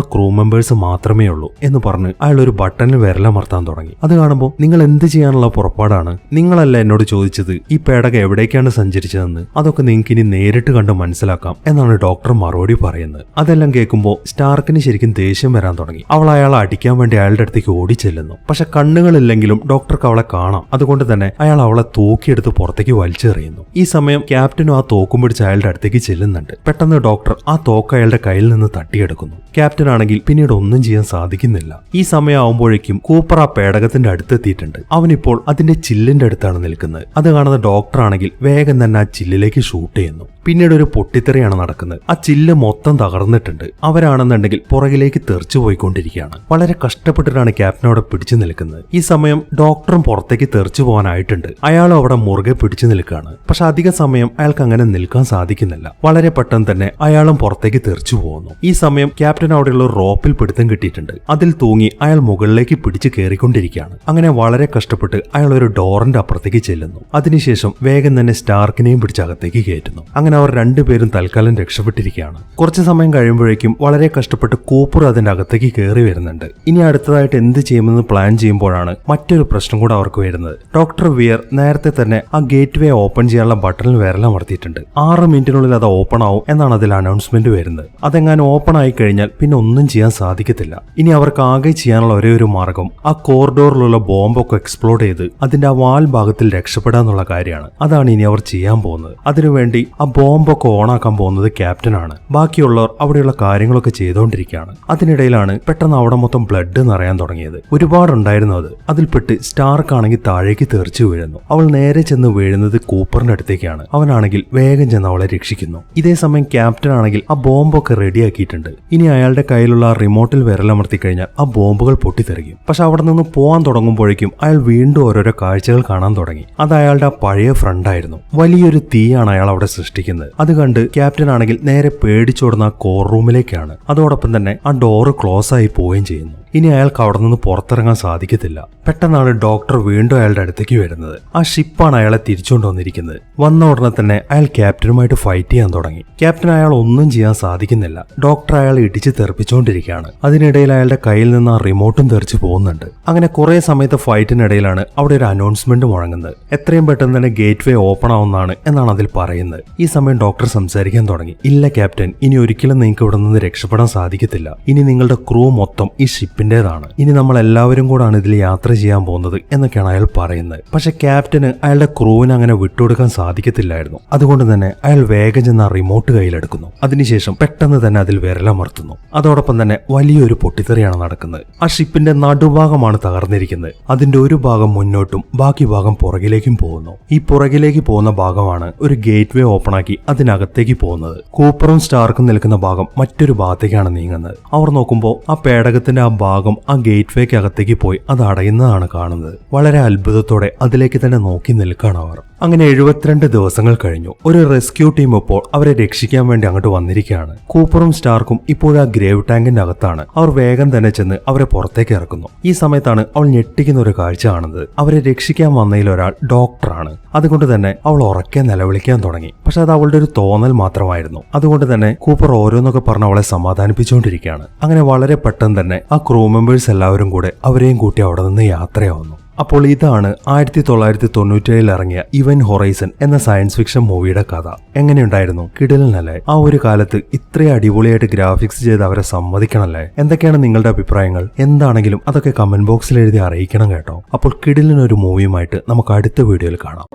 ക്രൂ മെമ്പേഴ്സ് മാത്രമേ ഉള്ളൂ എന്ന് പറഞ്ഞ് അയാൾ ഒരു ബട്ടണിൽ വിരലമർത്താൻ തുടങ്ങി. അത് കാണുമ്പോൾ നിങ്ങൾ എന്ത് ചെയ്യാനുള്ള പുറപ്പാടാണ്? നിങ്ങളല്ല എന്നോട് ചോദിച്ചത് ഈ പേടകം എവിടേക്കാണ് സഞ്ചരിച്ചതെന്ന്. അതൊക്കെ നിങ്ങൾക്ക് ഇനി നേരിട്ട് കണ്ട് മനസ്സിലാക്കാം എന്നാണ് ഡോക്ടർ മറുപടി പറയുന്നത്. അതെല്ലാം കേൾക്കുമ്പോൾ സ്റ്റാർക്കിന് ശരിക്കും ദേഷ്യം വരാൻ തുടങ്ങി. അവൾ അയാളെ അടിക്കാൻ വേണ്ടി അയാളുടെ അടുത്തേക്ക് ഓടിച്ചെല്ലുന്നു. പക്ഷെ കണ്ണുകളില്ലെങ്കിലും ഡോക്ടർക്ക് അവളെ കാണാം. അതുകൊണ്ട് തന്നെ അയാൾ അവളെ തൂക്കിയെടുത്ത് പുറത്തേക്ക് വലിച്ചെറിയുന്നു. ഈ സമയം ക്യാപ്റ്റനും ആ തോക്കും പിടിച്ച് അയാളുടെ അടുത്തേക്ക് ചെല്ലുന്നുണ്ട്. പെട്ടെന്ന് ഡോക്ടർ ആ തോക്ക് അയാളുടെ കയ്യിൽ നിന്ന് തട്ടിയെടുക്കുന്നു. ക്യാപ്റ്റൻ ആണെങ്കിൽ പിന്നീട് ഒന്നും ചെയ്യാൻ സാധിക്കുന്നില്ല. ഈ സമയമാകുമ്പോഴേക്കും കൂപ്പർ ആ പേടകത്തിന്റെ അടുത്തെത്തിയിട്ടുണ്ട്. അവനിപ്പോൾ അതിന്റെ ചില്ലിന്റെ അടുത്താണ് നിൽക്കുന്നത്. അത് കാണുന്ന ഡോക്ടർ ആണെങ്കിൽ വേഗം തന്നെ ആ ചില്ലിലേക്ക് ഷൂട്ട് ചെയ്യുന്നു. പിന്നീട് ഒരു പൊട്ടിത്തെറിയാണ് നടക്കുന്നത്. ആ ചില്ല് മൊത്തം തകർന്നിട്ടുണ്ട്. അവരാണെന്നുണ്ടെങ്കിൽ പുറകിലേക്ക് തെറിച്ചു പോയിക്കൊണ്ടിരിക്കുകയാണ്. വളരെ കഷ്ടപ്പെട്ടിട്ടാണ് ക്യാപ്റ്റൻ അവിടെ പിടിച്ചു നിൽക്കുന്നത്. ഈ സമയം ഡോക്ടറും പുറത്തേക്ക് തെറിച്ചു പോകാനായിട്ടുണ്ട്. അയാളും അവിടെ മുറുകെ പിടിച്ചു നിൽക്കുകയാണ്. പക്ഷെ അധിക സമയം അയാൾക്ക് അങ്ങനെ നിൽക്കാൻ സാധിക്കുന്നില്ല. വളരെ പെട്ടെന്ന് തന്നെ അയാളും പുറത്തേക്ക് തെറിച്ചു പോകുന്നു. ഈ സമയം ക്യാപ്റ്റൻ അവിടെയുള്ള റോപ്പിൽ പിടുത്തം കിട്ടിയിട്ടുണ്ട്. അതിൽ തൂങ്ങി അയാൾ മുകളിലേക്ക് പിടിച്ചു കയറിക്കൊണ്ടിരിക്കുകയാണ്. അങ്ങനെ വളരെ കഷ്ടപ്പെട്ട് അയാൾ ഒരു ഡോറിന്റെ അപ്പുറത്തേക്ക് ചെല്ലുന്നു. അതിനുശേഷം വേഗം തന്നെ സ്റ്റാർക്കിനെയും പിടിച്ച് അകത്തേക്ക് കയറ്റുന്നു. അങ്ങനെ അവർ രണ്ടുപേരും തൽക്കാലം രക്ഷപ്പെട്ടിരിക്കുകയാണ്. കുറച്ചു സമയം കഴിയുമ്പോഴേക്കും വളരെ കഷ്ടപ്പെട്ട് കൂപ്പർ അതിന്റെ അകത്തേക്ക് കയറി വരുന്നുണ്ട്. ഇനി അടുത്തതായിട്ട് എന്ത് ചെയ്യുമെന്ന് പ്ലാൻ ചെയ്യുമ്പോഴാണ് മറ്റൊരു പ്രശ്നം കൂടെ അവർക്ക് വരുന്നത്. ഡോക്ടർ വിയർ നേരത്തെ തന്നെ ആ ഗേറ്റ് വേ ഓപ്പൺ ചെയ്യാനുള്ള ബട്ടണിൽ വിരലമർത്തിയിട്ടുണ്ട്. 6 മിനിറ്റിനുള്ളിൽ അത് ഓപ്പൺ ആവും എന്നാണ് അതിൽ അനൗൺസ്മെന്റ് വരുന്നത്. അതെങ്ങാനും ഓപ്പൺ ആയി കഴിഞ്ഞാൽ പിന്നെ ഒന്നും ചെയ്യാൻ സാധിക്കത്തില്ല. ഇനി അവർക്ക് ആകെ ചെയ്യാനുള്ള ഒരേ ഒരു മാർഗം ആ കോറിഡോറിലുള്ള ബോംബൊക്കെ എക്സ്പ്ലോഡ് ചെയ്ത് അതിന്റെ ആ വാൽ ഭാഗത്തിൽ രക്ഷപ്പെടാന്നുള്ള കാര്യമാണ്. അതാണ് ഇനി അവർ ചെയ്യാൻ പോകുന്നത്. അതിനുവേണ്ടി ആ ബോംബൊക്കെ ഓണാക്കാൻ പോകുന്നത് ക്യാപ്റ്റനാണ്. ബാക്കിയുള്ളവർ അവിടെയുള്ള കാര്യങ്ങളൊക്കെ ചെയ്തുകൊണ്ടിരിക്കുകയാണ്. അതിനിടയിലാണ് പെട്ടെന്ന് അവിടെ മൊത്തം ബ്ലഡ് നിറയാൻ തുടങ്ങിയത്. ഒരുപാടുണ്ടായിരുന്നു അത്. അതിൽപ്പെട്ട് സ്റ്റാർക്ക് ആണെങ്കിൽ താഴേക്ക് തെറിച്ചു വീഴുന്നു. അവൾ നേരെ ചെന്ന് വീഴുന്നത് കൂപ്പറിന്റെ അടുത്തേക്കാണ്. അവനാണെങ്കിൽ വേഗം ചെന്ന് അവളെ രക്ഷിക്കുന്നു. ഇതേ സമയം ക്യാപ്റ്റൻ ആണെങ്കിൽ ആ ബോംബൊക്കെ റെഡിയാക്കിയിട്ടുണ്ട്. ഇനി അയാളുടെ കയ്യിലുള്ള ആ റിമോട്ടിൽ വിരലമർത്തി കഴിഞ്ഞാൽ ആ ബോംബുകൾ പൊട്ടിത്തെറിക്കും. പക്ഷെ അവിടെ നിന്ന് പോകാൻ തുടങ്ങുമ്പോഴേക്കും അയാൾ വീണ്ടും ഓരോരോ കാഴ്ചകൾ കാണാൻ തുടങ്ങി. അത് അയാളുടെ ആ പഴയ ഫ്രണ്ടായിരുന്നു. വലിയൊരു തീയാണ് അയാൾ അവിടെ സൃഷ്ടിക്കുന്നത്. അത് കണ്ട് ക്യാപ്റ്റൻ ആണെങ്കിൽ നേരെ പേടിച്ചോടുന്ന ആ കോർ റൂമിലേക്കാണ്. അതോടൊപ്പം തന്നെ ആ ഡോറ് ക്ലോസ് ആയി പോവുകയും ചെയ്യുന്നു. ഇനി അയാൾക്ക് അവിടെ നിന്ന് പുറത്തിറങ്ങാൻ സാധിക്കത്തില്ല. പെട്ടെന്നാണ് ഡോക്ടർ വീണ്ടും അയാളുടെ അടുത്തേക്ക് വരുന്നത്. ആ ഷിപ്പാണ് അയാളെ തിരിച്ചുകൊണ്ട് വന്നിരിക്കുന്നത്. വന്ന ഉടനെ തന്നെ അയാൾ ക്യാപ്റ്റനുമായിട്ട് ഫൈറ്റ് ചെയ്യാൻ തുടങ്ങി. ക്യാപ്റ്റൻ അയാൾ ഒന്നും ചെയ്യാൻ സാധിക്കുന്നില്ല. ഡോക്ടർ അയാൾ ഇടിച്ച് തെറിപ്പിച്ചുകൊണ്ടിരിക്കുകയാണ്. അതിനിടയിൽ അയാളുടെ കയ്യിൽ നിന്ന് ആ റിമോട്ടും തെറിച്ച് പോകുന്നുണ്ട്. അങ്ങനെ കുറെ സമയത്ത് ഫൈറ്റിനിടയിലാണ് അവിടെ ഒരു അനൗൺസ്മെന്റ് മുഴങ്ങുന്നത്. എത്രയും പെട്ടെന്ന് തന്നെ ഗേറ്റ് വേ ഓപ്പൺ ആവുന്നതാണ് എന്നാണ് അതിൽ പറയുന്നത്. ഈ സമയം ഡോക്ടർ സംസാരിക്കാൻ തുടങ്ങി. ഇല്ല ക്യാപ്റ്റൻ, ഇനി ഒരിക്കലും നിങ്ങൾക്ക് ഇവിടെ നിന്ന് രക്ഷപ്പെടാൻ സാധിക്കത്തില്ല. ഇനി നിങ്ങളുടെ ക്രൂ മൊത്തം ഈ ഷിപ്പിന്റേതാണ്. ഇനി നമ്മൾ എല്ലാവരും കൂടാണ് ഇതിൽ യാത്ര ചെയ്യാൻ പോകുന്നത് എന്നൊക്കെയാണ് അയാൾ പറയുന്നത്. പക്ഷെ ക്യാപ്റ്റന് അയാളുടെ ക്രൂവിന് അങ്ങനെ വിട്ടുകൊടുക്കാൻ സാധിക്കത്തില്ലായിരുന്നു. അതുകൊണ്ട് തന്നെ അയാൾ വേഗം ചെന്ന് ആ റിമോട്ട് കയ്യിലെടുക്കുന്നു. അതിനുശേഷം പെട്ടെന്ന് തന്നെ അതിൽ വിരലമർത്തുന്നു. അതോടൊപ്പം തന്നെ വലിയൊരു പൊട്ടിത്തെറിയാണ് നടക്കുന്നത്. ആ ഷിപ്പിന്റെ നടുഭാഗമാണ് തകർന്നിരിക്കുന്നത്. അതിന്റെ ഒരു ഭാഗം മുന്നോട്ടും ബാക്കി ഭാഗം പുറകിലേക്കും പോകുന്നു. ഈ പുറകിലേക്ക് പോകുന്ന ഭാഗമാണ് ഒരു ഗേറ്റ് വേ ഓപ്പൺ ആക്കി അതിനകത്തേക്ക് പോകുന്നത്. കൂപ്പറും സ്റ്റാർക്കും നിൽക്കുന്ന ഭാഗം മറ്റൊരു ഭാഗത്തേക്കാണ് നീങ്ങുന്നത്. അവർ നോക്കുമ്പോൾ ആ പേടകത്തിന്റെ ആ ഭാഗം ആ ഗേറ്റ് വേക്ക് അകത്തേക്ക് പോയി അത് അടയുന്നതാണ് കാണുന്നത്. വളരെ അത്ഭുതത്തോടെ അതിലേക്ക് തന്നെ നോക്കി നിൽക്കുകയാണ് അവർ. അങ്ങനെ 72 ദിവസങ്ങൾ കഴിഞ്ഞു. ഒരു റെസ്ക്യൂ ടീം ഇപ്പോൾ അവരെ രക്ഷിക്കാൻ വേണ്ടി അങ്ങോട്ട് വന്നിരിക്കുകയാണ്. കൂപ്പറും സ്റ്റാർക്കും ഇപ്പോഴും ആ ഗ്രേവ് ടാങ്കിന്റെ അകത്താണ്. അവർ വേഗം തന്നെ ചെന്ന് അവരെ പുറത്തേക്ക് ഇറക്കുന്നു. ഈ സമയത്താണ് അവൾ ഞെട്ടിക്കുന്ന ഒരു കാഴ്ച കാണുന്നത്. അവരെ രക്ഷിക്കാൻ വന്നതിൽ ഒരാൾ ഡോക്ടറാണ്. അതുകൊണ്ട് തന്നെ അവൾ ഉറക്കെ നിലവിളിക്കാൻ തുടങ്ങി. പക്ഷെ അത് അവളുടെ ഒരു തോന്നൽ മാത്രമായിരുന്നു. അതുകൊണ്ട് തന്നെ കൂപ്പർ ഓരോന്നൊക്കെ പറഞ്ഞ് അവളെ സമാധാനിപ്പിച്ചുകൊണ്ടിരിക്കുകയാണ്. അങ്ങനെ വളരെ പെട്ടെന്ന് തന്നെ ആ ക്രൂ ക്രൂ മെമ്പേഴ്സ് എല്ലാവരും കൂടെ അവരെയും കൂട്ടി അവിടെ നിന്ന് യാത്രയാവുന്നു. അപ്പോൾ ഇതാണ് 1997 ഇറങ്ങിയ ഇവന്റ് ഹൊറൈസൺ എന്ന സയൻസ് ഫിക്ഷൻ മൂവിയുടെ കഥ. എങ്ങനെയുണ്ടായിരുന്നു? കിടിലനല്ലേ? ആ ഒരു കാലത്ത് ഇത്രയും അടിപൊളിയായിട്ട് ഗ്രാഫിക്സ് ചെയ്ത് അവരെ സമ്മതിക്കണല്ലേ? എന്തൊക്കെയാണ് നിങ്ങളുടെ അഭിപ്രായങ്ങൾ? എന്താണെങ്കിലും അതൊക്കെ കമന്റ് ബോക്സിൽ എഴുതി അറിയിക്കണം കേട്ടോ. അപ്പോൾ കിടിലനൊരു മൂവിയുമായിട്ട് നമുക്ക് അടുത്ത വീഡിയോയിൽ കാണാം.